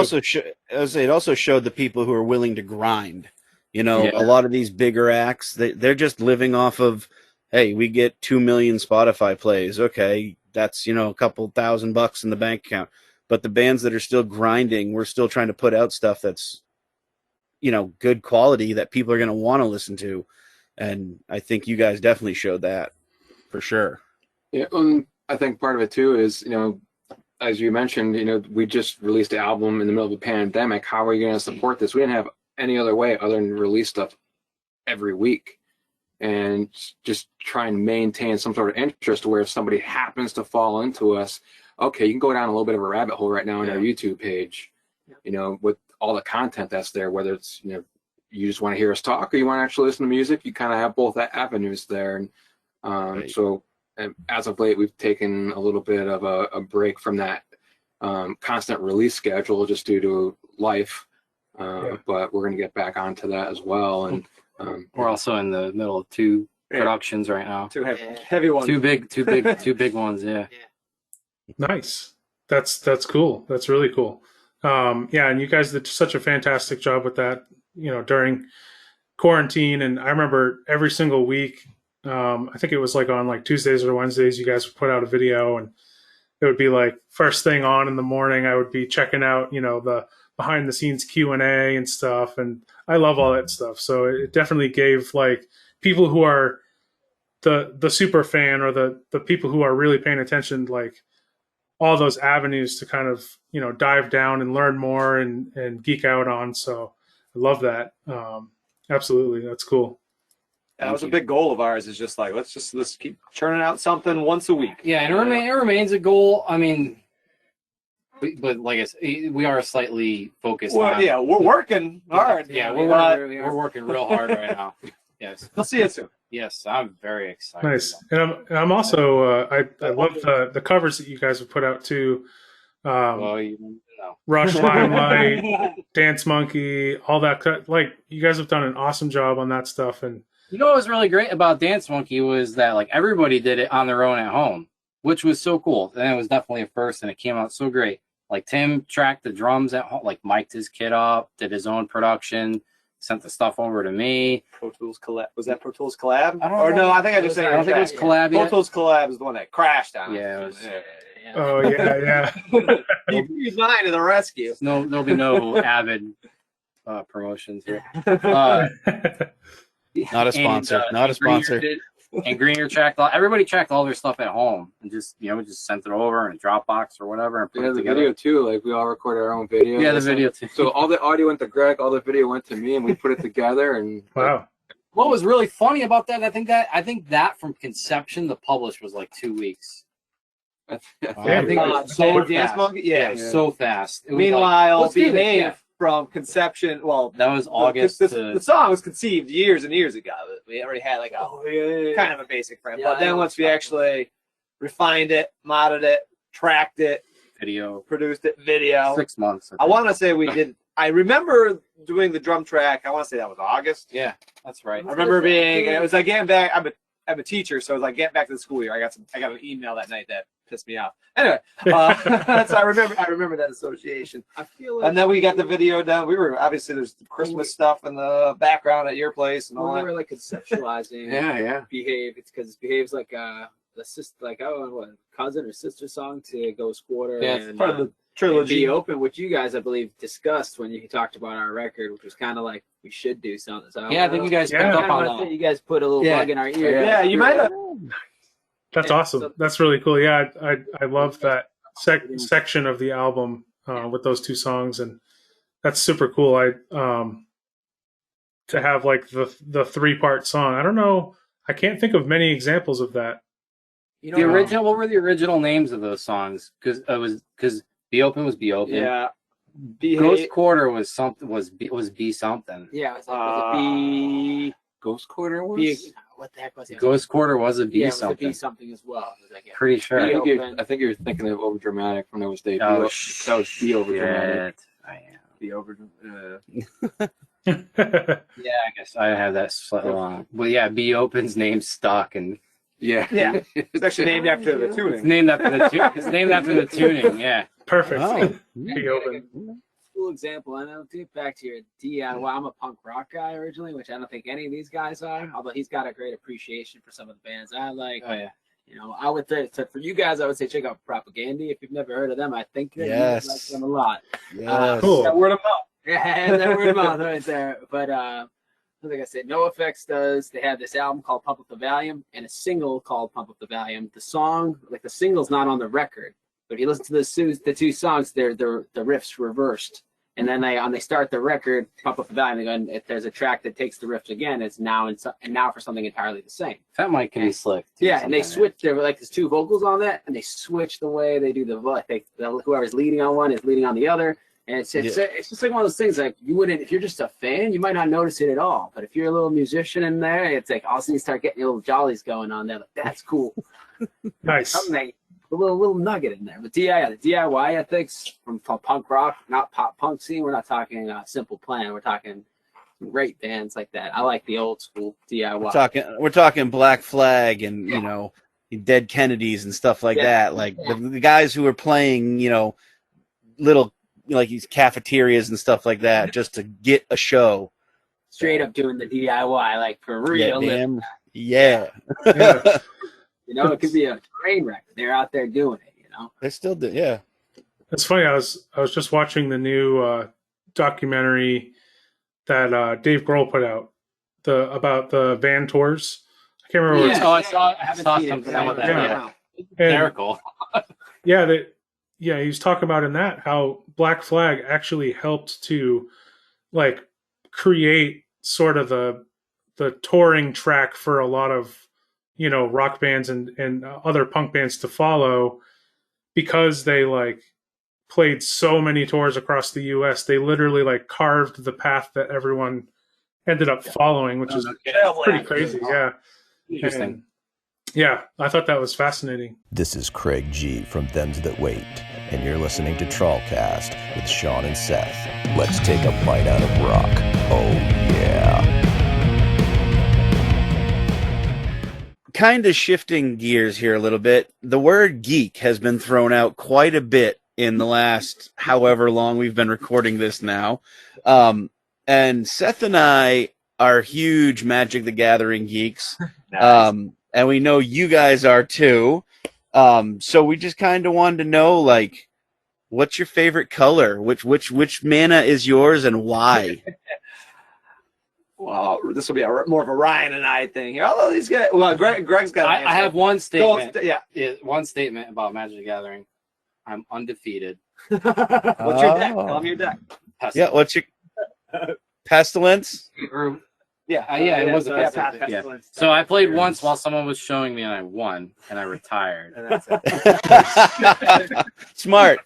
It also showed the people who are willing to grind. A lot of these bigger acts, they're just living off of, hey, we get 2 million Spotify plays. Okay, that's, a couple $1,000 in the bank account. But the bands that are still grinding, we're still trying to put out stuff that's, good quality that people are going to want to listen to. And I think you guys definitely showed that for sure. Yeah, I think part of it too is, as you mentioned, we just released the album in the middle of a pandemic. How are you going to support this? We didn't have any other way other than release stuff every week and just try and maintain some sort of interest, where if somebody happens to fall into us, okay, you can go down a little bit of a rabbit hole right now on our YouTube page, with all the content that's there, whether it's, you just want to hear us talk or you want to actually listen to music, you kind of have both avenues there. And Right. so as of late, we've taken a little bit of a break from that constant release schedule just due to life. But we're going to get back onto that as well. And We're also in the middle of 2 productions right now. 2 heavy ones. Two big ones. Yeah. Nice. That's cool. That's really cool. Yeah, and you guys did such a fantastic job with that, during quarantine. And I remember every single week, I think it was like on like Tuesdays or Wednesdays, you guys would put out a video, and it would be like first thing on in the morning. I would be checking out, the behind the scenes Q&A and stuff. And I love all that stuff. So it definitely gave like people who are the super fan or the people who are really paying attention, like all those avenues to kind of, dive down and learn more and geek out on. So I love that. Absolutely. That's cool. That was a big goal of ours, is just like, let's keep churning out something once a week. Yeah, and it remains a goal. I mean, but like I said, we are slightly focused on. Yeah, we're working hard. Yeah, we're working real hard right now. Yes. We'll see you soon. Yes, I'm very excited. Nice. And I'm also, I love the covers that you guys have put out too. Rush, Limelight, Dance Monkey, all that. Like, you guys have done an awesome job on that stuff. And what was really great about Dance Monkey was that like everybody did it on their own at home, which was so cool. And it was definitely a first, and it came out so great. Like Tim tracked the drums at home, like mic'd his kit up, did his own production, sent the stuff over to me. Pro Tools collab. Was that Pro Tools collab? I don't know. No, I think I just said I don't think it was collab Pro yet. Tools collab is the one that crashed on. Yeah, it was. oh yeah. He's mine to the rescue. There'll be no Avid promotions here. Not a sponsor. Not a sponsor. And Greener tracked everybody tracked all their stuff at home and just sent it over in a Dropbox or whatever and put it the together. video too. Like we all recorded our own video. Yeah, the video too. So all the audio went to Greg, all the video went to me, and we put it together. And wow. What was really funny about that? I think that from conception to publish was like 2 weeks. I think it was so Dance fast. Monkey? Yeah, it was so fast. It was Meanwhile, let's do this, Behave from conception. Well, that was August. The song was conceived years and years ago. We already had like kind of a basic frame, but then once we actually refined it, modded it, tracked it, video, produced it, video. 6 months. I want to say we did. I remember doing the drum track. I want to say that was August. Yeah, that's right. I remember it was like getting back. I'm a teacher, so it was like getting back to the school year. I got an email that night that pissed me off. Anyway, so I remember that association. I feel like, and then we got the video done. We were obviously there's the Christmas stuff in the background at your place and all we that. were like conceptualizing Behave. It's because Behave's like the sister, like what, cousin or sister song to Ghost Quarter. Yeah, and, it's part of the trilogy. Be Open, which you guys I believe discussed when you talked about our record, which was kind of like we should do something. So I think you guys picked up on that. You guys put a little bug in our ear. Yeah, you might have. That's awesome. That's really cool. Yeah, I love that section of the album with those 2 songs, and that's super cool. To have like the 3-part song. I don't know. I can't think of many examples of that. The original. What were the original names of those songs? Because Be Open was Be Open. Yeah. Ghost Quarter was something. Was Be something. Yeah, it was Be Ghost Quarter was. What the heck was it? Ghost Quarter was a Be yeah, something. It was a Be something as well. Pretty sure. I think you're thinking of Over Dramatic when it was debut. Oh, that was Be Over Dramatic. I am. Be Over. Yeah, I guess I have that slightly wrong. Well, yeah, Be Open's name stuck, and yeah, it's actually named after the tuning. It's named after the tuning. Yeah, perfect. Oh. Be Open. Cool example. And I'll get back to your DIY. I'm a punk rock guy originally, which I don't think any of these guys are. Although he's got a great appreciation for some of the bands I like. Oh yeah. I would say for you guys, I would say check out Propaganda. If you've never heard of them, I think that you Yes. like them a lot. Yes. Cool. That word of mouth. Yeah, that word of mouth right there. But like I said, NoFX does. They have this album called Pump Up the Volume and a single called Pump Up the Volume. The song, like the single's not on the record, but if you listen to the 2 songs, the riffs reversed. And then they start the record, Pump Up the Volume. They go, and if there's a track that takes the riffs again, it's now for something entirely the same. That might be slick. Yeah, and they switch. There were like there's 2 vocals on that, and they switch the way they do the voice. Whoever's leading on one is leading on the other, And it's just like one of those things, like you wouldn't, if you're just a fan, you might not notice it at all. But if you're a little musician in there, it's like all of a sudden you start getting your little jollies going on there. Like, that's cool. Nice. Something, a little nugget in there. But the DIY ethics from punk rock, not pop punk scene. We're not talking Simple Plan. We're talking great bands like that. I like the old school DIY. We're talking Black Flag and Dead Kennedys and stuff like that. Like the guys who are playing, little like these cafeterias and stuff like that just to get a show. Straight up doing the DIY, like for real. Yeah. It could be a train wreck. They're out there doing it. They still do. Yeah. It's funny. I was just watching the new documentary that Dave Grohl put out about the van tours. I can't remember. Yeah. I saw something about that. Yeah. Hysterical. Yeah, he was talking about in that how Black Flag actually helped to like create sort of the touring track for a lot of rock bands and other punk bands to follow, because they like played so many tours across the US. They literally like carved the path that everyone ended up following, which is pretty crazy. Yeah. Interesting. Yeah, I thought that was fascinating. This is Craig G from Thems That Wait, and you're listening to TrawlCast with Sean and Seth. Let's take a bite out of rock. Oh, yeah. Kind of shifting gears here a little bit. The word geek has been thrown out quite a bit in the last however long we've been recording this now. And Seth and I are huge Magic the Gathering geeks. Nice. And we know you guys are too. So we just kind of wanted to know, like, what's your favorite color? Which mana is yours and why? Well, this will be more of a Ryan and I thing here. Although these guys, Greg's got. I have one statement. Yeah, one statement about Magic the Gathering. I'm undefeated. What's your deck? Tell me your deck. Yeah, what's your Pestilence? It was a Pestilence. So I played once while someone was showing me, and I won, and I retired. And that's it. Smart.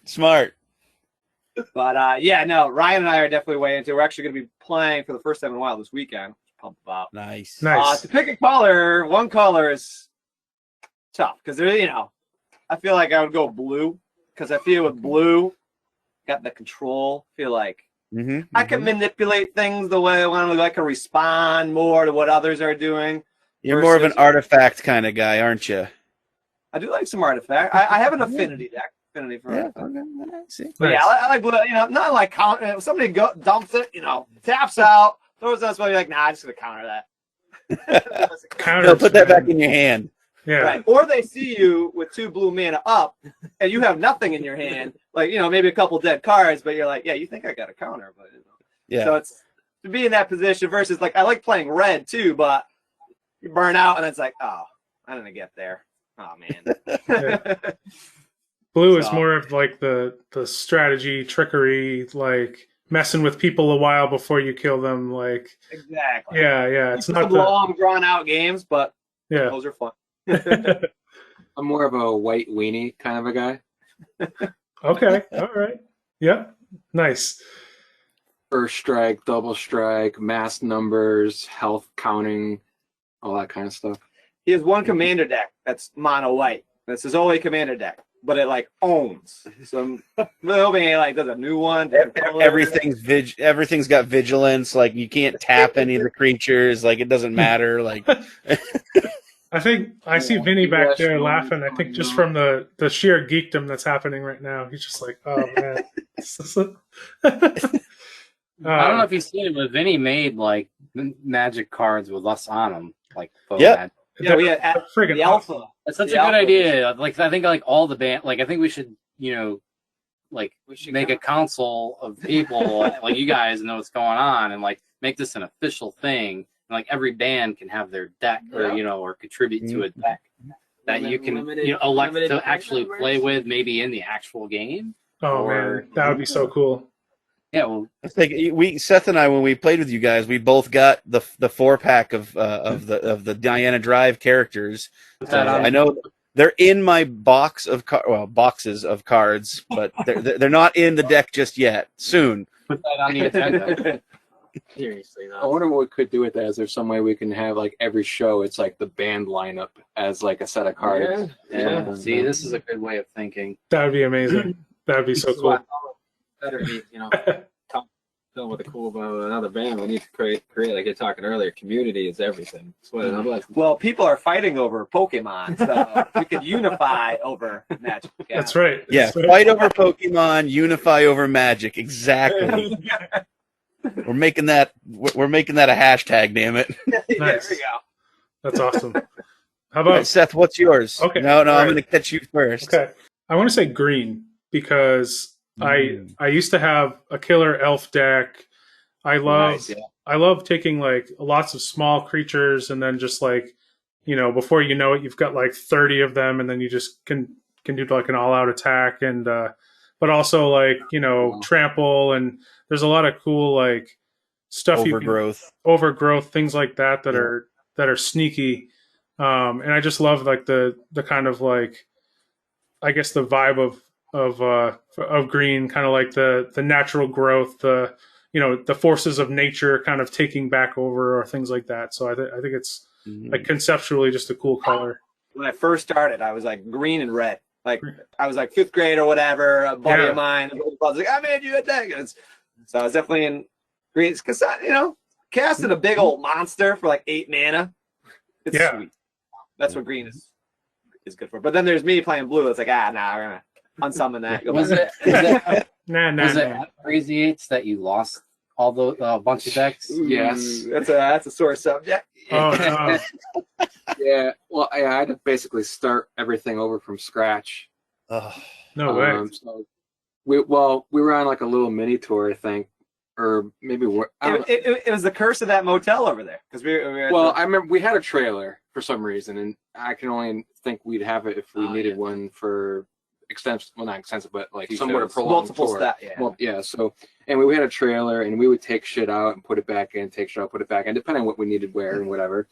But Ryan and I are definitely way into it. We're actually going to be playing for the first time in a while this weekend. Pumped about. Nice. To pick a color, one color is tough because I feel like I would go blue because I feel with blue, got the control. Feel like I can manipulate things the way I want to. I can respond more to what others are doing. You're more of an artifact kind of guy, aren't you? I do like some artifact. I have an affinity deck. Affinity for artifact. Okay. See. But I like blue. Not like count. If somebody dumps it, taps out, throws on somebody, like, nah, I'm just gonna counter that. No, put that back in your hand. Yeah. Right. Or they see you with 2 blue mana up, and you have nothing in your hand, like maybe a couple dead cards, but you're like, yeah, you think I got a counter, but yeah. So it's to be in that position versus like I like playing red too, but you burn out and it's like, oh, I didn't get there. Oh man. Blue is more of like the strategy, trickery, like messing with people a while before you kill them. Like exactly. Yeah. It's not long drawn out games, but those are fun. I'm more of a white weenie kind of a guy. Okay. All right. Yep. Nice. First strike, double strike, mass numbers, health counting, all that kind of stuff. He has one commander deck that's mono white. That's his only commander deck, but it like owns. So I'm really hoping he like does a new one. Everything's got vigilance. Like you can't tap any of the creatures. Like it doesn't matter. Like. I think I see Vinny back there laughing. I think just from the sheer geekdom that's happening right now, he's just like, "Oh man." I don't know if you've seen it, but Vinny made like Magic cards with us on them, like we had the alpha. That's such a good idea. Like I think like all the band, like I think we should make a council of people like you guys know what's going on and like make this an official thing. Like every band can have their deck or contribute to a deck that you can elect to actually play with maybe in the actual game. Oh man, that would be so cool. Yeah, well, Seth and I, when we played with you guys, we both got the 4-pack of the Diana Drive characters. So I know They're in my boxes of cards, but they're not in the deck just yet. Soon. Put that on the agenda. Seriously, I wonder what we could do with that. Is there some way we can have like every show? It's like the band lineup as like a set of cards. Yeah. See, this is a good way of thinking. That would be amazing. That would be so cool. Better be, film with a cool another band. We need to create like you're talking earlier. Community is everything. Well, people are fighting over Pokemon, so we could unify over Magic. Yeah. That's right. Yeah, That's right. fight over Pokemon, unify over Magic. Exactly. We're making that a hashtag. Damn it. Nice. There we go. That's awesome. How All right, about Seth? What's yours? Okay. No, All right. I'm going to catch you first. okay? I want to say green because I used to have a killer elf deck. I love taking like lots of small creatures and then just like, before you know it, you've got like 30 of them, and then you just can do like an all out attack and but also like trample, and there's a lot of cool like stuff overgrowth things like that are sneaky, and I just love like the kind of like I guess the vibe of green, kind of like the natural growth, the forces of nature kind of taking back over or things like that. So I think it's like conceptually just a cool color. When I first started, I was like green and red. Like I was like 5th grade or whatever. A buddy of mine was like, "I made you a deck." So I was definitely in green because casting a big old monster for like 8 mana. It's sweet. That's what green is good for. But then there's me playing blue. It's like we're gonna unsummon that. Was it Crazy Eights that you lost all the bunch of decks? Yes, that's a sore subject. Oh no. Yeah, well, I had to basically start everything over from scratch. No way. So we were on like a little mini tour, I think, or maybe it was the curse of that motel over there because we were I remember we had a trailer for some reason, and I can only think we'd have it if we needed one for not extensive, but like somewhat a prolonged multiple tour. So, and we had a trailer, and we would take shit out and put it back in, take shit out, put it back in, depending on what we needed where and whatever.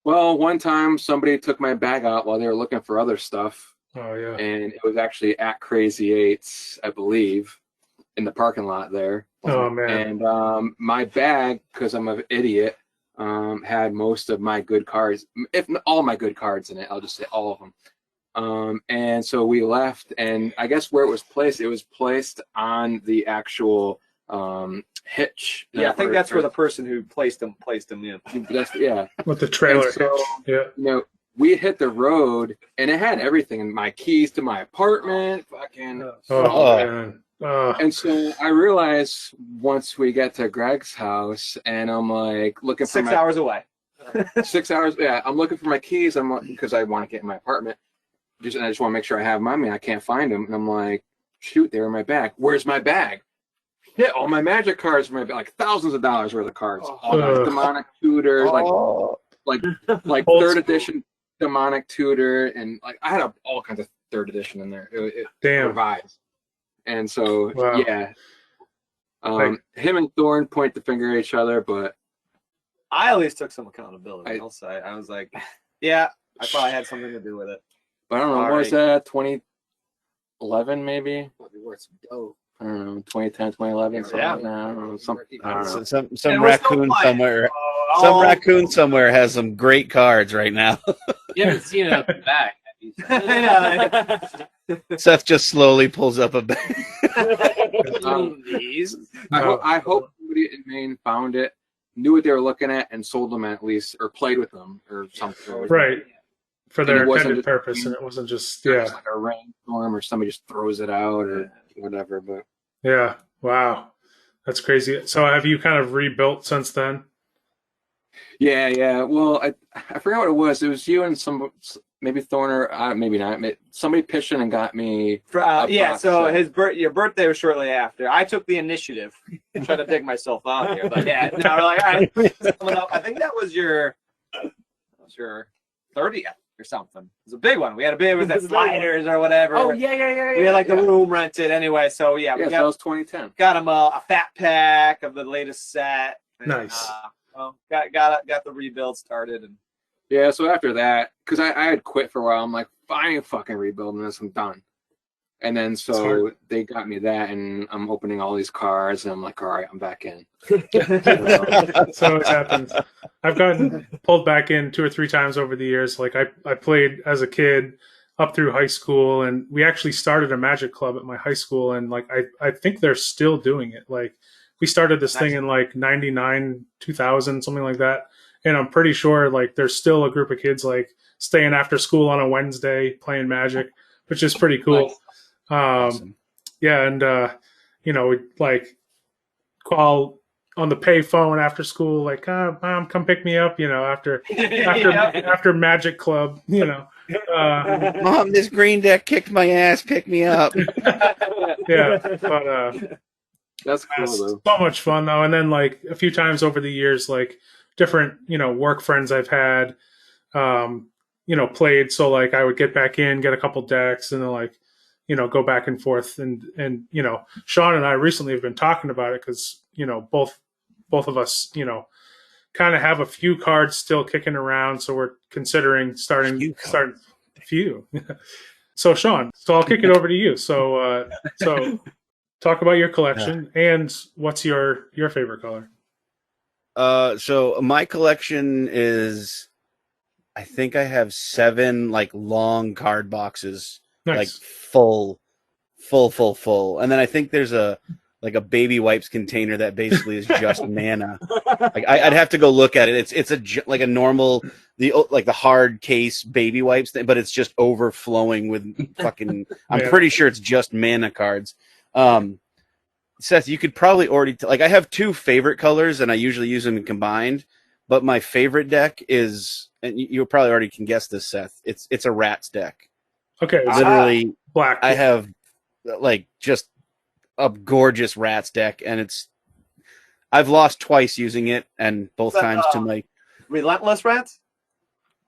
Well, one time somebody took my bag out while they were looking for other stuff. Oh yeah. And it was actually at Crazy Eights, I believe, in the parking lot there. Oh man. And my bag, because I'm an idiot, had most of my good cards, if not all my good cards in it. I'll just say all of them. And so we left, and I guess where it was placed on the actual hitch. Yeah, I think that's where the person who placed them in. With the trailer. So, we hit the road, and it had everything, and my keys to my apartment, fucking. Man. And so I realized once we get to Greg's house, and I'm like looking for 6 hours away. 6 hours. Yeah, I'm looking for my keys. Because I want to get in my apartment. I just want to make sure I have them on me. I can't find them, and I'm like, shoot, they're in my bag. Where's my bag? Yeah, all my magic cards, like thousands of dollars worth of cards, all my demonic tutors, like 3rd edition demonic tutor, and like I had all kinds of 3rd edition in there. It revised, and so him and Thorn point the finger at each other, but I at least took some accountability. I'll say I was like, I probably had something to do with it. But I don't know. What was that? 2011, maybe? Probably worth some dough. I don't know. 2010, 2011. Some raccoon somewhere. Some raccoon somewhere has some great cards right now. You haven't seen it up the back. Seth just slowly pulls up a bag. I hope somebody in Maine found it, knew what they were looking at, and sold them at least, or played with them, or something. Right. For their intended purpose, and it wasn't just like a rainstorm or somebody just throws it out or whatever. But yeah, wow, that's crazy. So have you kind of rebuilt since then? Yeah. Well, I forgot what it was. It was you and maybe Thorner, maybe not. Somebody pitched in and got me. So your birthday was shortly after. I took the initiative. I'm trying to dig myself out here, but now we're like, all right, coming up. I think that was your 30th. Or something. It was a big one. We had a big with the sliders or whatever. Oh yeah. We had like the room rented anyway. So that was 2010. Got him a fat pack of the latest set. And, Nice. got the rebuild started, and Yeah, so after that, because I had quit for a while, I'm like, I ain't fucking rebuilding this, I'm done. And then so they got me that, and I'm opening all these cards, and I'm like, all right, I'm back in. So it happens. I've gotten pulled back in 2 or 3 times over the years. Like I played as a kid up through high school, and we actually started a Magic club at my high school, and like I think they're still doing it. Like we started this thing in like 99, 2000, something like that. And I'm pretty sure like there's still a group of kids like staying after school on a Wednesday playing Magic, which is pretty cool. Awesome. Yeah, and we'd like call on the pay phone after school, like, Mom, come pick me up, after Magic Club, Mom, this green deck kicked my ass. Pick me up. Yeah, but that's cool though. So much fun though. And then like a few times over the years, like different work friends I've had, played. So like I would get back in, get a couple decks, and then like go back and forth. And Sean and I recently have been talking about it because both of us kind of have a few cards still kicking around, so we're considering starting a few. So Sean, I'll kick it over to you. So talk about your collection and what's your favorite color. So my collection is, I think I have 7 like long card boxes, like full, and then I think there's a baby wipes container that basically is just mana. Like I'd have to go look at it. It's like a normal the hard case baby wipes thing, but it's just overflowing with fucking. I'm pretty sure it's just mana cards. Seth, you could probably already I have 2 favorite colors, and I usually use them combined. But my favorite deck is, and you probably already can guess this, Seth. It's a rats deck. Okay, literally black. I have like just a gorgeous rats deck, and I've lost twice using it, and both times to my relentless rats.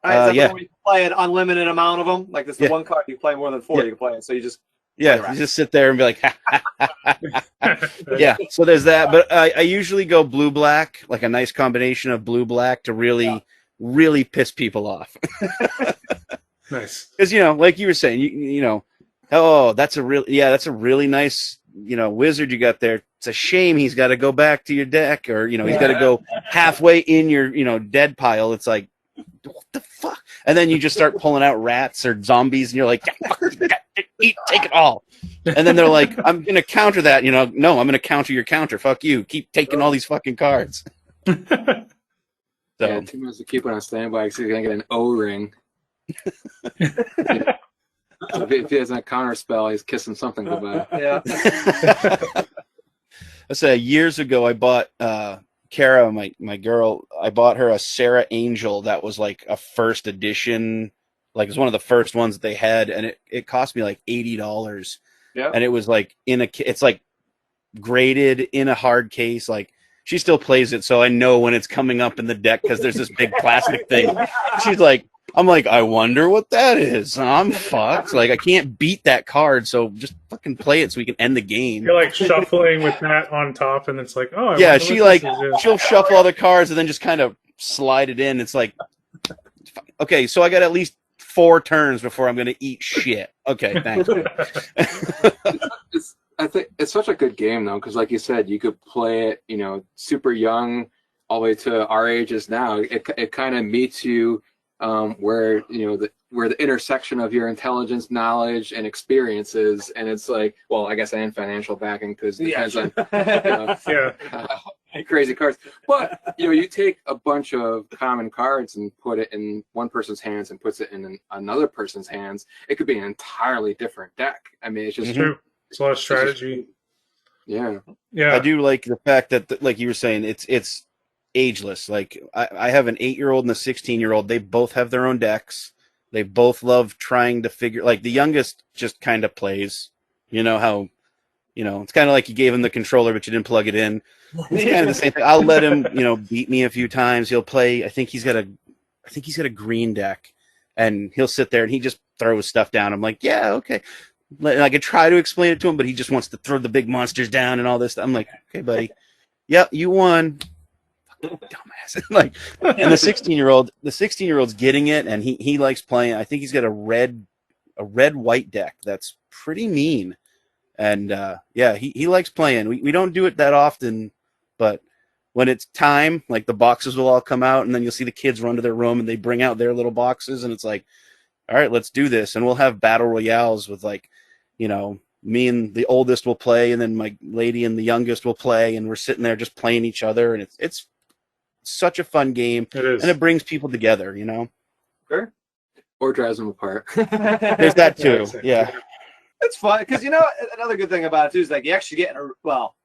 Right, yeah, you play an unlimited amount of them. Like this, the one card you play more than 4, you can play it. So you just you just sit there and be like, yeah. So there's that, but I usually go blue black, like a nice combination of blue black to really piss people off. Nice, because like you were saying, oh, that's a really nice wizard you got there. It's a shame he's got to go back to your deck, or he's got to go halfway in your dead pile. It's like, what the fuck? And then you just start pulling out rats or zombies, and you're like, take it all. And then they're like, I'm gonna counter that. No, I'm gonna counter your counter. Fuck you. Keep taking all these fucking cards. So yeah, 2 minutes to keep it on standby because he's gonna get an O-ring. So if he has a counter spell, he's kissing something goodbye. Yeah. I said years ago, I bought Kara, my girl. I bought her a Sarah Angel that was like a first edition, like it's one of the first ones that they had, and it cost me like $80. Yeah. And it was like it's like graded in a hard case. Like she still plays it, so I know when it's coming up in the deck because there's this big plastic thing. She's like, I'm like, I wonder what that is. I'm fucked. Like I can't beat that card, so just fucking play it so we can end the game. You're like shuffling with that on top, and it's like, oh, yeah. She'll shuffle all the cards and then just kind of slide it in. It's like, okay, so I got at least 4 turns before I'm gonna eat shit. Okay, thanks. I think it's such a good game though, because like you said, you could play it, super young, all the way to our ages now. It kind of meets you where the intersection of your intelligence, knowledge, and experiences, and it's like, well, I guess and financial backing because it depends on crazy cards. But you take a bunch of common cards and put it in one person's hands and puts it in another person's hands. It could be an entirely different deck. I mean, it's just true. It's a lot of strategy. Yeah. I do like the fact that, like you were saying, it's ageless. Like I have an 8-year-old and a 16-year-old. They both have their own decks. They both love trying to figure. Like the youngest just kind of plays. How, it's kind of like you gave him the controller, but you didn't plug it in. It's kind of the same thing. I'll let him, beat me a few times. He'll play. I think he's got a green deck, and he'll sit there and he just throws stuff down. I'm like, yeah, okay. And I could try to explain it to him, but he just wants to throw the big monsters down and all this stuff. I'm like, okay, buddy. Yep, you won. dumbass. Like, and the 16-year-old's getting it, and he likes playing. I think he's got a red white deck that's pretty mean, and yeah, he likes playing. We don't do it that often, but when it's time, like the boxes will all come out, and then you'll see the kids run to their room and they bring out their little boxes, and it's like, all right, let's do this. And we'll have battle royales with, like, you know, me and the oldest will play, and then my lady and the youngest will play, and we're sitting there just playing each other, and it's such a fun game. It is. And it brings people together, you know. Sure. Or drives them apart. There's that too. Yeah. It's fun because, you know, another good thing about it too is like you actually get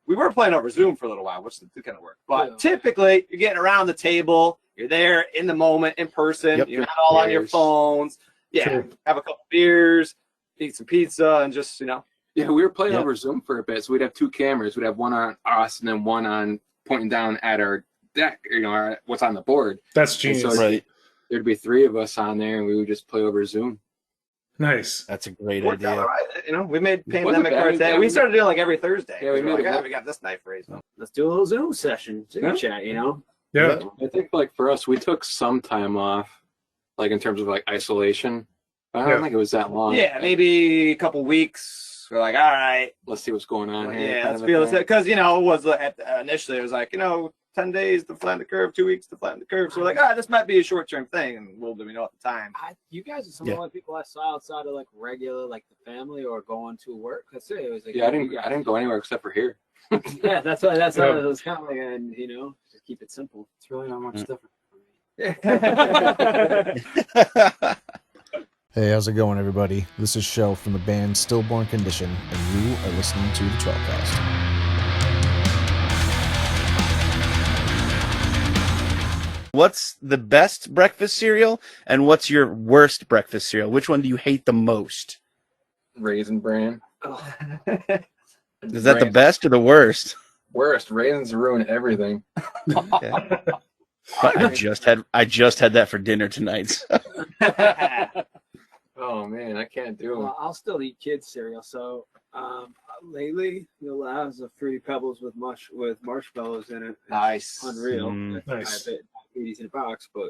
we were playing over Zoom for a little while, which did kind of work. But typically you're getting around the table, you're there in the moment, in person. Yep. You're not all on your phones. Yeah, Sure. have a couple beers, eat some pizza, and just, you know. Yeah, we were playing over Zoom for a bit, so we'd have two cameras. We'd have one on us and then one on pointing down at our deck, you know, what's on the board. That's genius. So Right. there'd be three of us on there, and we would just play over Zoom. Nice. That's a great Worked out idea. all right. You know, we made Wasn't pandemic bad. cards. Yeah, We started doing like every Thursday. Yeah, we We're made like, it. we got this night phrase. Let's do a little Zoom session, Zoom chat, you know? Yeah. I think, like, for us, we took some time off, like, in terms of, like, isolation. I don't think it was that long. Yeah, maybe a couple weeks. We're like, all right, Let's see what's going on here. yeah, kind let's of a feel it. thing. Because, you know, it was initially, it was like, you know, 10 days to flatten the curve, 2 weeks to flatten the curve. So we're like, this might be a short-term thing. And little did we know at the time. You guys are some of the only people I saw outside of like regular, like the family or going to work. That's it. It was like, Yeah, I didn't go anywhere except for here. Yeah, that's why. That's how it was kind of like, and you know, just keep it simple. It's really not much different. Hey, how's it going, everybody? This is Shell from the band Stillborn Condition, and you are listening to the TrawlCast. What's the best breakfast cereal, and what's your worst breakfast cereal? Which one do you hate the most? Raisin Bran. Is that the best or the worst? Worst. Raisins ruin everything. Okay. I just had that for dinner tonight. So. Oh man, I can't do them. Well, I'll still eat kids cereal. So lately, you'll have the Fruity Pebbles with marshmallows in it. It's Nice. unreal. Nice. I bet 80s in a box, but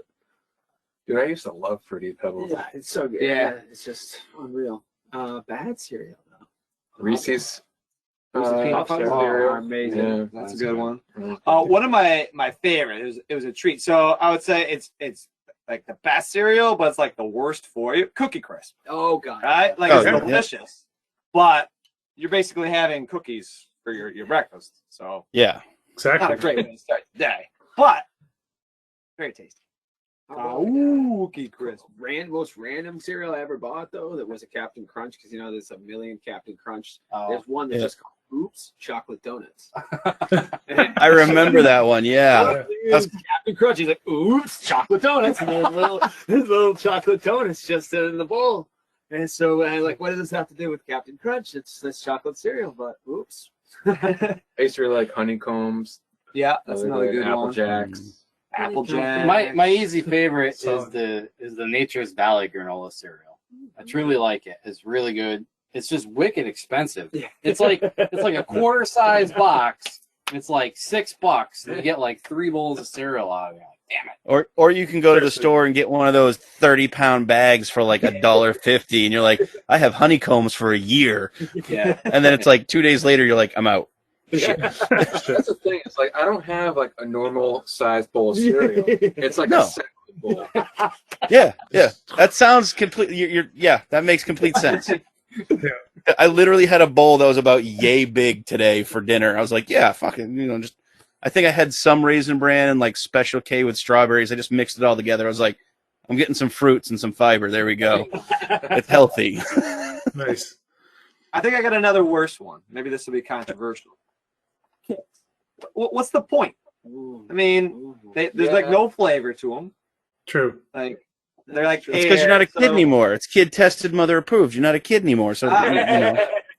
Dude, I used to love Fruity Pebbles. yeah, it's so good. Yeah. It's just unreal. Bad cereal though. Reese's. Reese's peanut butter oh, cereal. Yeah, Amazing. That's a good one. Mm. One of my favorite. It was a treat. So I would say it's like the best cereal, but it's like the worst for you. Cookie Crisp, Oh god. right? Like Oh, it's yeah. delicious, but you're basically having cookies for your breakfast. So Yeah. not a Exactly. great way to start the day, but very tasty. Oh, Cookie Crisp. most random cereal I ever bought though that was a Captain Crunch, because you know there's a million Captain Crunch. There's one that's Yeah. just called Oops Chocolate Donuts. I remember that one. Yeah. That's Captain Crunch. He's like, Oops Chocolate Donuts, and there's little chocolate donuts just in the bowl. And so I'm like, what does this have to do with Captain Crunch? It's this chocolate cereal, but oops. I used to really like honeycombs. Yeah, that's another good Apple one. Jacks. Applejack. My easy favorite Solid. is the Nature's Valley granola cereal. I truly like it. It's really good. It's just wicked expensive. It's like a quarter size box. It's like $6, and you get like 3 bowls of cereal out of it. Damn it! Or you can go to the store and get one of those 30-pound bags for like $1.50, and you're like, I have honeycombs for a year. Yeah. And then it's like 2 days later, you're like, I'm out. That's the thing. It's like I don't have like a normal sized bowl of cereal. It's like No. a salad bowl. Yeah. That sounds completely. That makes complete sense. I literally had a bowl that was about yay big today for dinner. I was like, yeah, fucking, just. I think I had some Raisin Bran and like Special K with strawberries. I just mixed it all together. I was like, I'm getting some fruits and some fiber. There we go. It's healthy. Nice. I think I got another worse one. Maybe this will be controversial. What's the point? I mean, there's like no flavor to them. True. Like they're like, It's because you're not a kid anymore. It's kid tested, mother approved. You're not a kid anymore. So,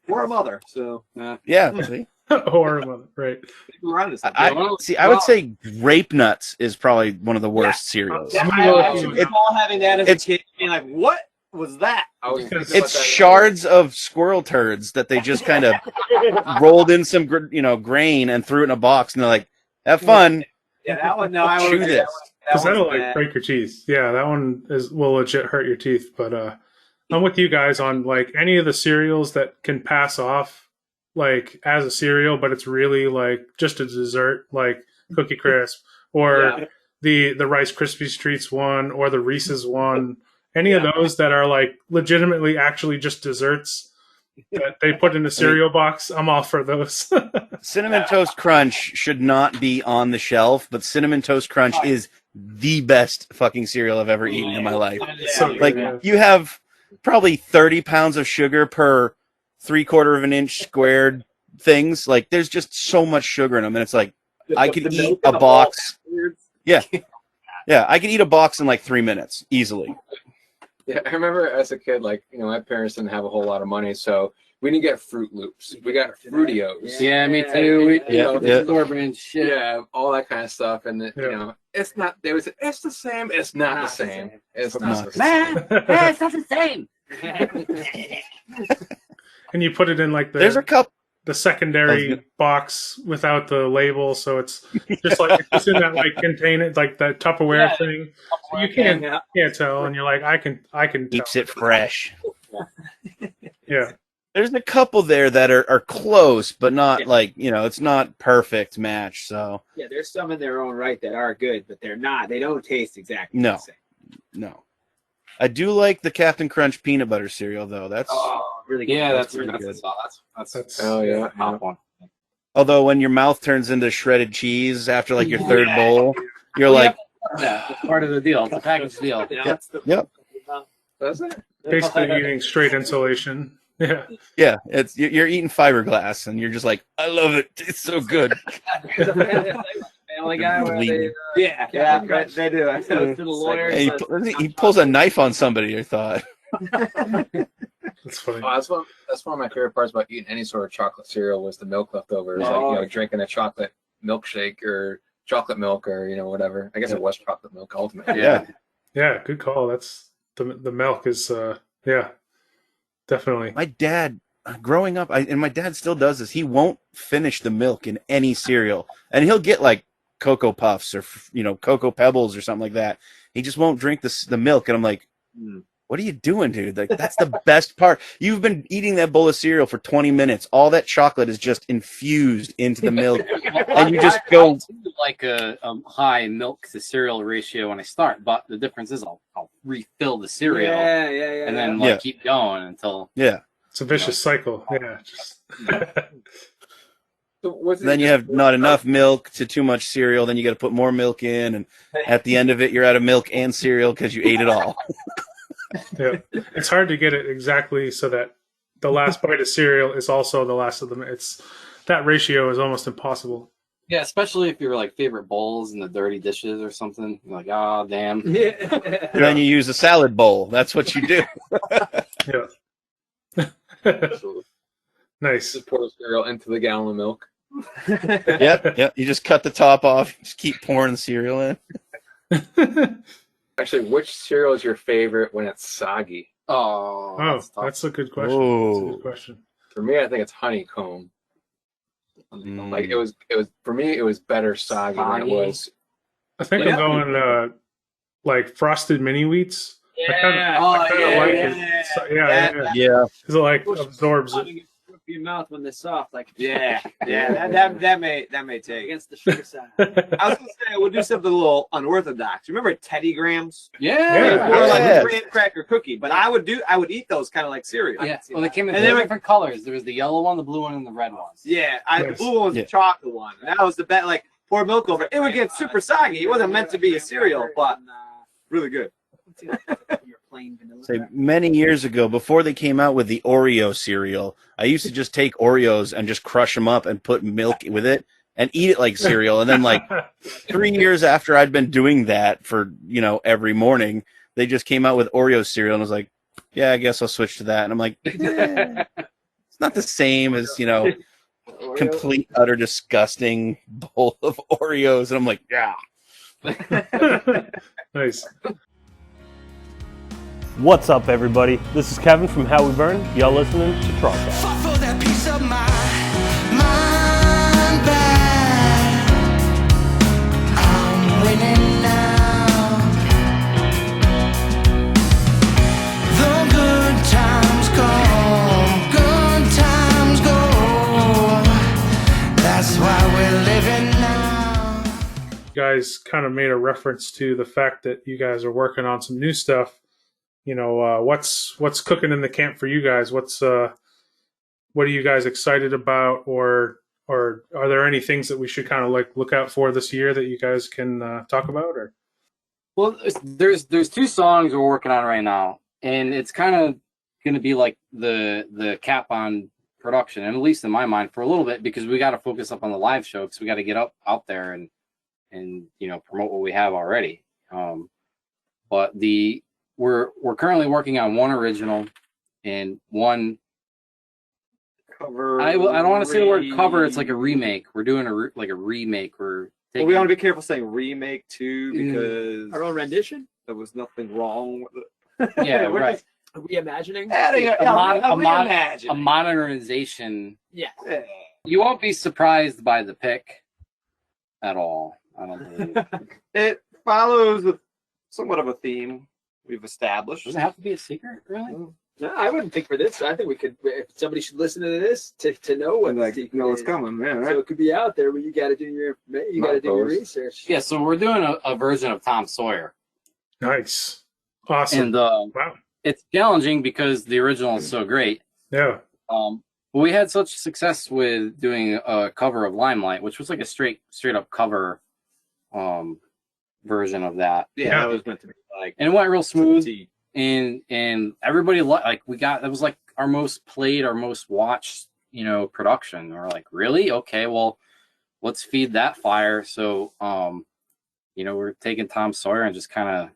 We're a mother, so yeah. See? Or right. we're on this. I would say grape nuts is probably one of the worst cereals. I recall having that as a kid, being like, "What was that?" I was thinking about It's that. shards of squirrel turds that they just kind of rolled in some grain and threw it in a box, and they're like, "Have fun." Yeah, that one. No, I Chew would. this. Because that'll like bad. break your teeth. Yeah, that one will legit hurt your teeth. But I'm with you guys on like any of the cereals that can pass off like as a cereal, but it's really like just a dessert, like Cookie Crisp or the Rice Krispies Treats one or the Reese's one. Any of those that are like legitimately actually just desserts that they put in the cereal box, I'm all for those. Cinnamon Toast Crunch should not be on the shelf, but Cinnamon Toast Crunch is the best fucking cereal I've ever eaten in my life. So good, Like, yeah. you have probably 30 pounds of sugar per 3/4 of an inch squared things. Like, there's just so much sugar in them, and it's like, I could eat a box. Yeah. Yeah, I could eat a box in like 3 minutes, easily. Yeah, I remember as a kid, like, my parents didn't have a whole lot of money, so we didn't get Fruit Loops. We got Fruitios. Yeah, me too. Yeah. Store brand shit. Yeah, all that kind of stuff. And, it's not, it's the same. It's not the same. It's not the same. Man, it's not the same. And you put it in like There's a couple. the secondary box without the label, so it's just like it's just in that like container, like that Tupperware thing. So you can't tell, and you're like, I can Keeps tell. it fresh. Yeah. There's a couple there that are close, but not like, it's not perfect match. So Yeah, there's some in their own right that are good, but they're not. They don't taste exactly No. the same. no. I do like the Captain Crunch peanut butter cereal though. That's Really good. Yeah, that's pretty pretty good. good. That's Oh, yeah. top one. although when your mouth turns into shredded cheese after like your third bowl, you're like, Yeah, it's part of the deal. It's a package deal. yep. Does it? Basically eating straight insulation. Yeah. Yeah, it's you're eating fiberglass and you're just like, I love it. It's so good. Family Guy where Bleeding. They do. to the lawyer. And he pulls a knife on somebody, I thought. That's funny. Oh, that's one of my favorite parts about eating any sort of chocolate cereal was the milk leftovers. Like, drinking a chocolate milkshake or chocolate milk or, whatever. I guess it was chocolate milk ultimately. Yeah. Yeah, good call. That's the milk is definitely. My dad, growing up, and my dad still does this, he won't finish the milk in any cereal. And he'll get like Cocoa Puffs or, Cocoa Pebbles or something like that. He just won't drink the milk. And I'm like, what are you doing, dude? Like, that's the best part. You've been eating that bowl of cereal for 20 minutes. All that chocolate is just infused into the milk. And you just go... I like a high milk to cereal ratio when I start, but the difference is I'll refill the cereal and then keep going until... Yeah. It's a vicious cycle. Yeah. Then you have not enough milk to too much cereal. Then you got to put more milk in. And at the end of it, you're out of milk and cereal because you ate it all. Yeah, it's hard to get it exactly so that the last bite of cereal is also the last of them. That ratio is almost impossible. Yeah, especially if you're like favorite bowls and the dirty dishes or something. You're like, oh damn. And then you use a salad bowl. That's what you do. Yeah. Nice. Just pour the cereal into the gallon of milk. Yep. You just cut the top off. Just keep pouring the cereal in. Actually, which cereal is your favorite when it's soggy? Oh, that's a good question. Whoa. That's a good question. For me, I think it's honeycomb. Like it was for me. It was better soggy than it was. I think I'm going like frosted mini wheats. I kind of like it. So, yeah. Because it like absorbs it. Your mouth when they're soft, like that may take against the sugar side. I was gonna say we'll do something a little unorthodox. Remember Teddy Grahams? Yeah. Or like a graham cracker cookie, but I would eat those kind of like cereal. Yeah. Well, they came in different colors. There was the yellow one, the blue one, and the red ones. Yeah, the blue one was the chocolate one. And that was the best. Like pour milk over it. It would get super soggy. It wasn't meant to be a cereal, but really good. Say many years ago, before they came out with the Oreo cereal, I used to just take Oreos and just crush them up and put milk with it and eat it like cereal. And then like 3 years after I'd been doing that for, every morning, they just came out with Oreo cereal and I was like, yeah, I guess I'll switch to that. And I'm like, it's not the same as, complete, utter disgusting bowl of Oreos. And I'm like, yeah. Nice. What's up, everybody? This is Kevin from How We Burn. Y'all listening to TrawlCast. Fought for that piece of my mind back. That's why we're living now. You guys kind of made a reference to the fact that you guys are working on some new stuff. You know, what's cooking in the camp for you guys? What are you guys excited about, or are there any things that we should kind of like look out for this year that you guys can talk about? Or Well, there's 2 songs we're working on right now, and it's kind of going to be like the cap on production, and at least in my mind, for a little bit, because we got to focus up on the live show, because we got to get out there and you know, promote what we have already. But we're currently working on one original and one Cover. I don't want to say the word cover. It's like a remake. We're doing a remake. Well, we want to be careful saying remake too, because Our own rendition? there was nothing wrong with it. Yeah, We're right. just reimagining? A modernization. Yeah. You won't be surprised by the pick at all. I don't believe. It follows somewhat of a theme we've established. Does it have to be a secret, really? No, I wouldn't think for this. I think we could. If somebody should listen to this to know what Like, the secret know what's is. coming, man. So Right? it could be out there, but you got to do your research. Yeah. So we're doing a version of Tom Sawyer, nice, awesome, and wow, it's challenging because the original is so great. yeah, But we had such success with doing a cover of Limelight, which was like a straight up cover version of that. Yeah, that was meant to be like. And it went real smooth. Tea. And everybody like that was like our most played, our most watched, you know, production. We're like, really? Okay, well, let's feed that fire. So you know, we're taking Tom Sawyer and just kind of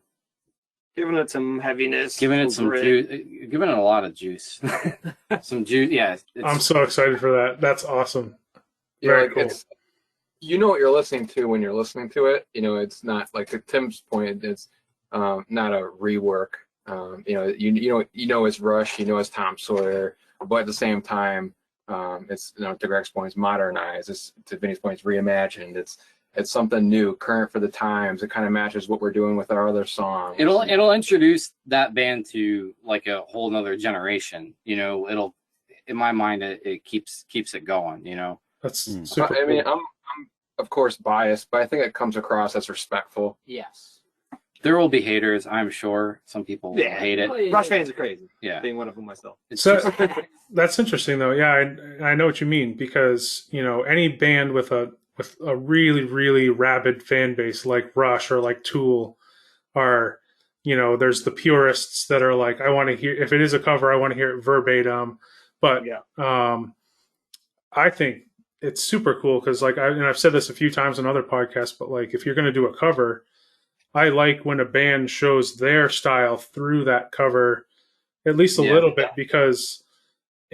Giving it some heaviness. giving it some juice, giving it a lot of juice. Some juice, yeah. I'm so excited for that. That's awesome. Yeah, Very like cool. it's, you know what you're listening to when you're listening to it. You know, it's not like to Tim's point. It's not a rework. You know, you know it's Rush. You know it's Tom Sawyer. But at the same time, it's, you know, to Greg's point, it's modernized. It's, to Vinny's point, it's reimagined. It's something new, current for the times. It kind of matches what we're doing with our other songs. It'll introduce that band to like a whole nother generation. You know, it'll, in my mind, it keeps it going. You know. That's So, super I mean, cool. I'm of course biased, but I think it comes across as respectful. Yes. There will be haters, I'm sure. Some people will hate it. Oh, yeah. Rush fans are crazy. Yeah. Being one of them myself. It's So just- that's interesting, though. Yeah, I know what you mean, because you know, any band with a really really rabid fan base like Rush or like Tool are, you know, there's the purists that are like, I want to hear, if it is a cover, I want to hear it verbatim. But I think it's super cool because, like, I've said this a few times on other podcasts, but like, if you're going to do a cover, I like when a band shows their style through that cover, at least a little bit, because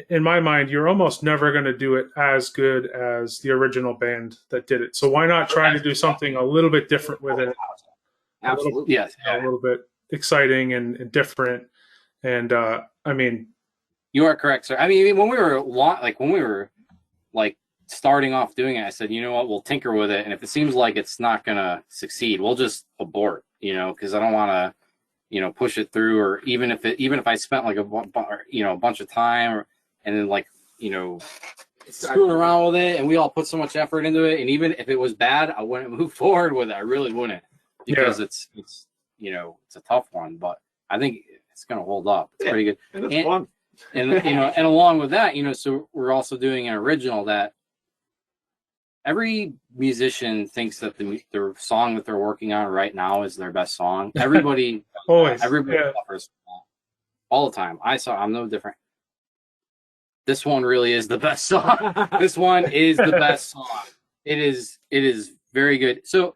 in my mind, you're almost never going to do it as good as the original band that did it. So why not try to do something a little bit different with it? Absolutely. yes. A little bit exciting and different. And I mean, You are correct, sir. I mean, when we were starting off doing it, I said, you know what, we'll tinker with it, and if it seems like it's not gonna succeed, we'll just abort. You know, because I don't want to, you know, push it through, or even if I spent like a bunch of time, and then like, you know, screwing around with it, and we all put so much effort into it, and even if it was bad, I wouldn't move forward with it. I really wouldn't, because it's you know, it's a tough one, but I think it's gonna hold up. It's pretty good. And it's fun. And you know, and along with that, you know, so we're also doing an original that every musician thinks that the song that they're working on right now is their best song. Everybody always, everybody offers that all the time. I'm no different. This one really is the best song. This one is the best song. It is very good. So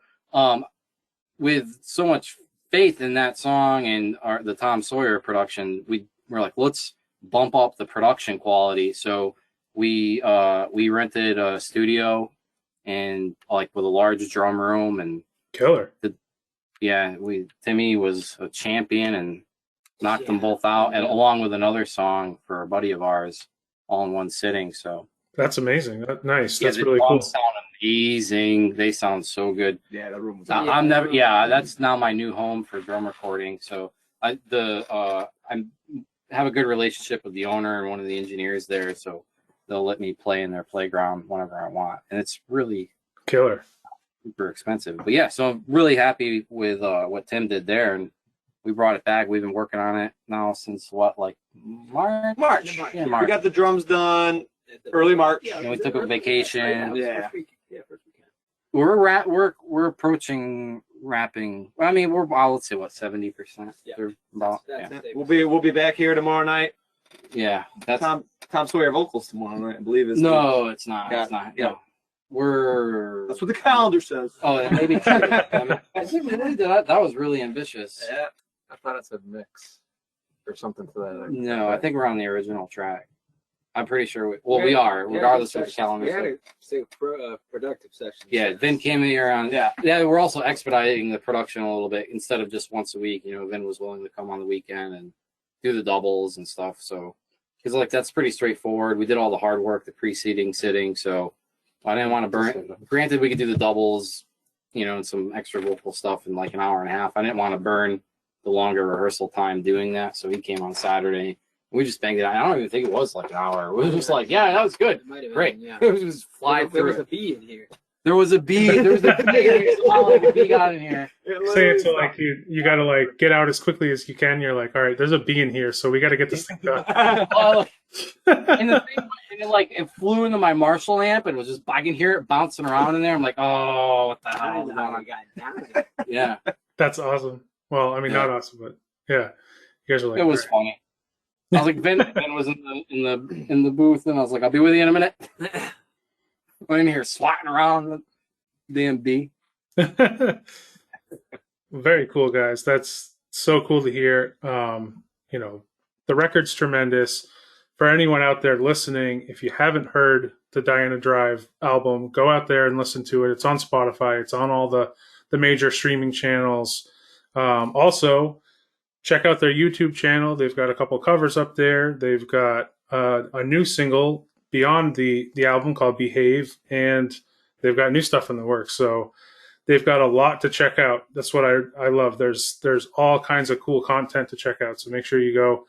with so much faith in that song and the Tom Sawyer production, we're like, let's bump up the production quality. So we rented a studio, and like with a large drum room, and killer. Timmy was a champion and knocked them both out, and along with another song for a buddy of ours, all in one sitting. So That's amazing. Nice. That's the really drums cool. sound amazing. They sound so good. Yeah, that room was. That's now my new home for drum recording. So I have a good relationship with the owner and one of the engineers there. So they'll let me play in their playground whenever I want, and it's really Killer. super expensive. But yeah, so I'm really happy with what Tim did there, and we brought it back. We've been working on it now since March? March. Yeah, We March. got the drums done early March. And we took a vacation. Yeah. We're approaching wrapping. Well, I mean, let's say what 70%. Yeah. About, We'll be back here tomorrow night. yeah. That's Tom Sawyer vocals tomorrow night, I believe. no, it's not. Yeah. It's not. Yeah. No. We're. That's what the calendar says. Oh, and maybe. I think really that was really ambitious. Yeah. I thought it said mix or something to that. No, I think we're on the original track. I'm pretty sure. We are, regardless of what the calendar We had says. a say, productive section. Yeah, Vin came in here on. Yeah, we're also expediting the production a little bit instead of just once a week. You know, Vin was willing to come on the weekend and do the doubles and stuff. So, because like that's pretty straightforward. We did all the hard work, the preceding sitting. So, I didn't want to burn. Granted, we could do the doubles, you know, and some extra vocal stuff in like an hour and a half. I didn't want to burn the longer rehearsal time doing that. So he came on Saturday. We just banged it out. I don't even think it was like an hour. We were just like, yeah, that was good. It might have Great. been, yeah. It was just fly There through was a it. bee in here. There was a bee. There was a bee in here. Like a bee got in here. Say it to like you got to like get out as quickly as you can. You're like, all right, there's a bee in here, so we got to get this thing done. Well, and the thing, it flew into my Marshall amp and was just, I can hear it bouncing around in there. I'm like, oh, what the hell is going on? Yeah. That's awesome. Well, I mean, not awesome, but yeah, you guys are like, It was funny. I was like, Vin was in the booth, and I was like, I'll be with you in a minute. I'm in here swatting around the damn bee. Very cool, guys. That's so cool to hear. You know, the record's tremendous. For anyone out there listening, if you haven't heard the Diana Drive album, go out there and listen to it. It's on Spotify. It's on all the major streaming channels. Also, check out their YouTube channel. They've got a couple covers up there. They've got a new single beyond the album called Behave, and they've got new stuff in the works. So they've got a lot to check out. That's what I love. There's all kinds of cool content to check out. So make sure you go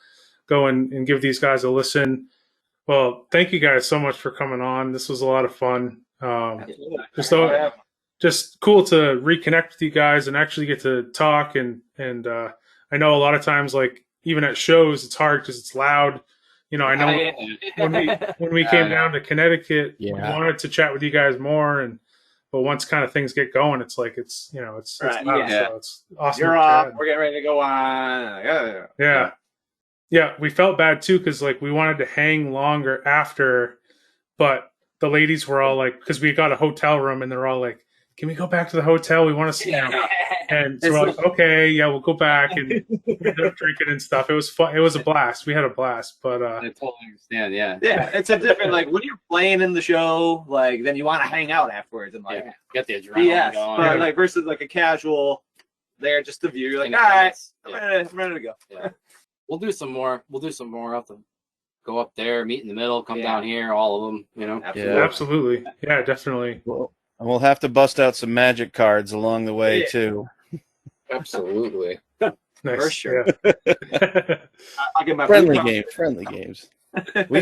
and give these guys a listen. Well, thank you guys so much for coming on. This was a lot of fun. Just cool to reconnect with you guys and actually get to talk. And I know a lot of times, like even at shows, it's hard because it's loud. You know, I know when we came down to Connecticut, we wanted to chat with you guys more. But once kind of things get going, it's like it's loud. So it's awesome. You're off. We're getting ready to go on. Yeah, we felt bad too because like we wanted to hang longer after, but the ladies were all like, because we got a hotel room and they're all like, can we go back to the hotel? We want to see you. And so we're like, okay, yeah, we'll go back and we ended up drinking and stuff. It was fun. It was a blast. We had a blast, but I totally understand. Yeah, it's a different like when you're playing in the show, like then you want to hang out afterwards and like get the adrenaline going. But like versus like a casual, there just to view. You're like, all right, I'm ready to go. Yeah. We'll do some more. We'll do some more. I'll have to go up there, meet in the middle, come down here, all of them. You know, absolutely. Yeah, definitely. Well, we'll have to bust out some magic cards along the way too. Absolutely. Nice. For sure. I'll get my friendly games.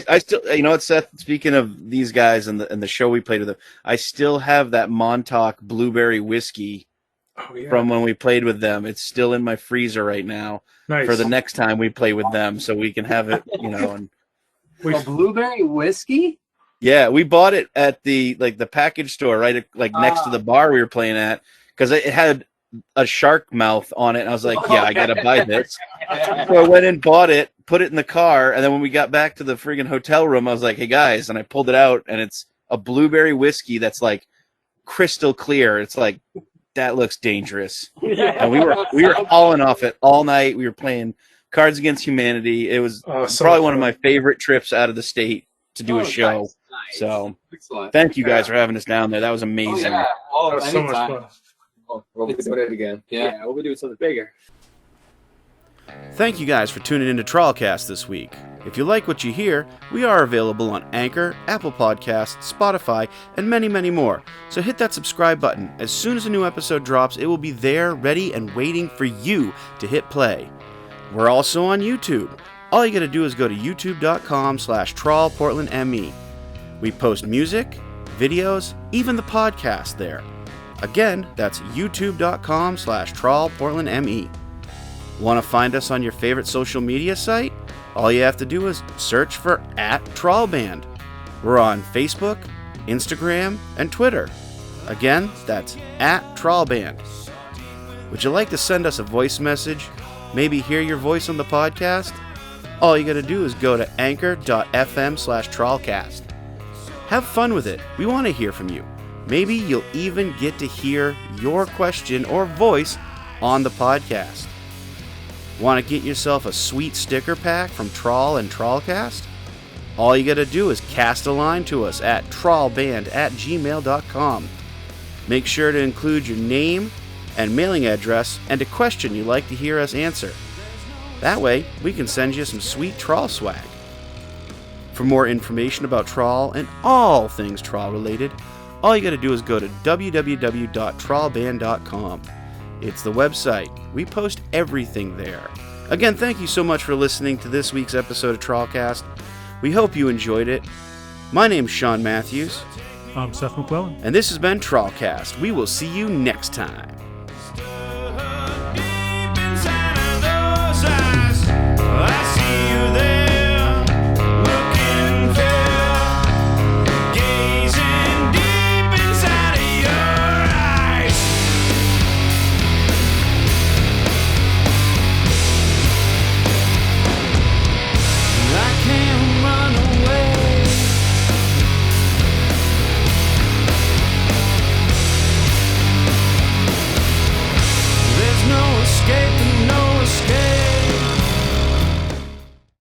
I still, you know what, Seth? Speaking of these guys and the show we played with them, I still have that Montauk blueberry whiskey from when we played with them. It's still in my freezer right now for the next time we play with them, so we can have it. You know, and a blueberry whiskey. Yeah, we bought it at the package store right next to the bar we were playing at because it had a shark mouth on it. And I was like, yeah, I gotta buy this. So I went and bought it, put it in the car, and then when we got back to the friggin' hotel room, I was like, hey guys, and I pulled it out, and it's a blueberry whiskey that's like crystal clear. It's like that looks dangerous. And we were hauling off it all night. We were playing Cards Against Humanity. It was probably one of my favorite trips out of the state to do a show. Nice. So thank you guys for having us down there. That was amazing. That was so much fun. We'll be doing it again. Yeah, we'll be doing something bigger. Thank you guys for tuning into TrawlCast this week. If you like what you hear, we are available on Anchor, Apple Podcasts, Spotify, and many, many more. So hit that subscribe button. As soon as a new episode drops, it will be there, ready, and waiting for you to hit play. We're also on YouTube. All you gotta do is go to youtube.com/TrawlPortlandME. We post music, videos, even the podcast there. Again, that's youtube.com/TrawlPortlandME. Want to find us on your favorite social media site? All you have to do is search for @TrawlBand. We're on Facebook, Instagram, and Twitter. Again, that's @TrawlBand. Would you like to send us a voice message? Maybe hear your voice on the podcast? All you gotta do is go to anchor.fm/TrawlCast. Have fun with it. We want to hear from you. Maybe you'll even get to hear your question or voice on the podcast. Want to get yourself a sweet sticker pack from Trawl and TrawlCast? All you gotta do is cast a line to us at trawlband@gmail.com. Make sure to include your name and mailing address and a question you'd like to hear us answer. That way, we can send you some sweet Trawl swag. For more information about Trawl and all things Trawl related, all you gotta do is go to www.trawlband.com. It's the website. We post everything there. Again, thank you so much for listening to this week's episode of TrawlCast. We hope you enjoyed it. My name's Sean Matthews. I'm Seth McClellan. And this has been TrawlCast. We will see you next time.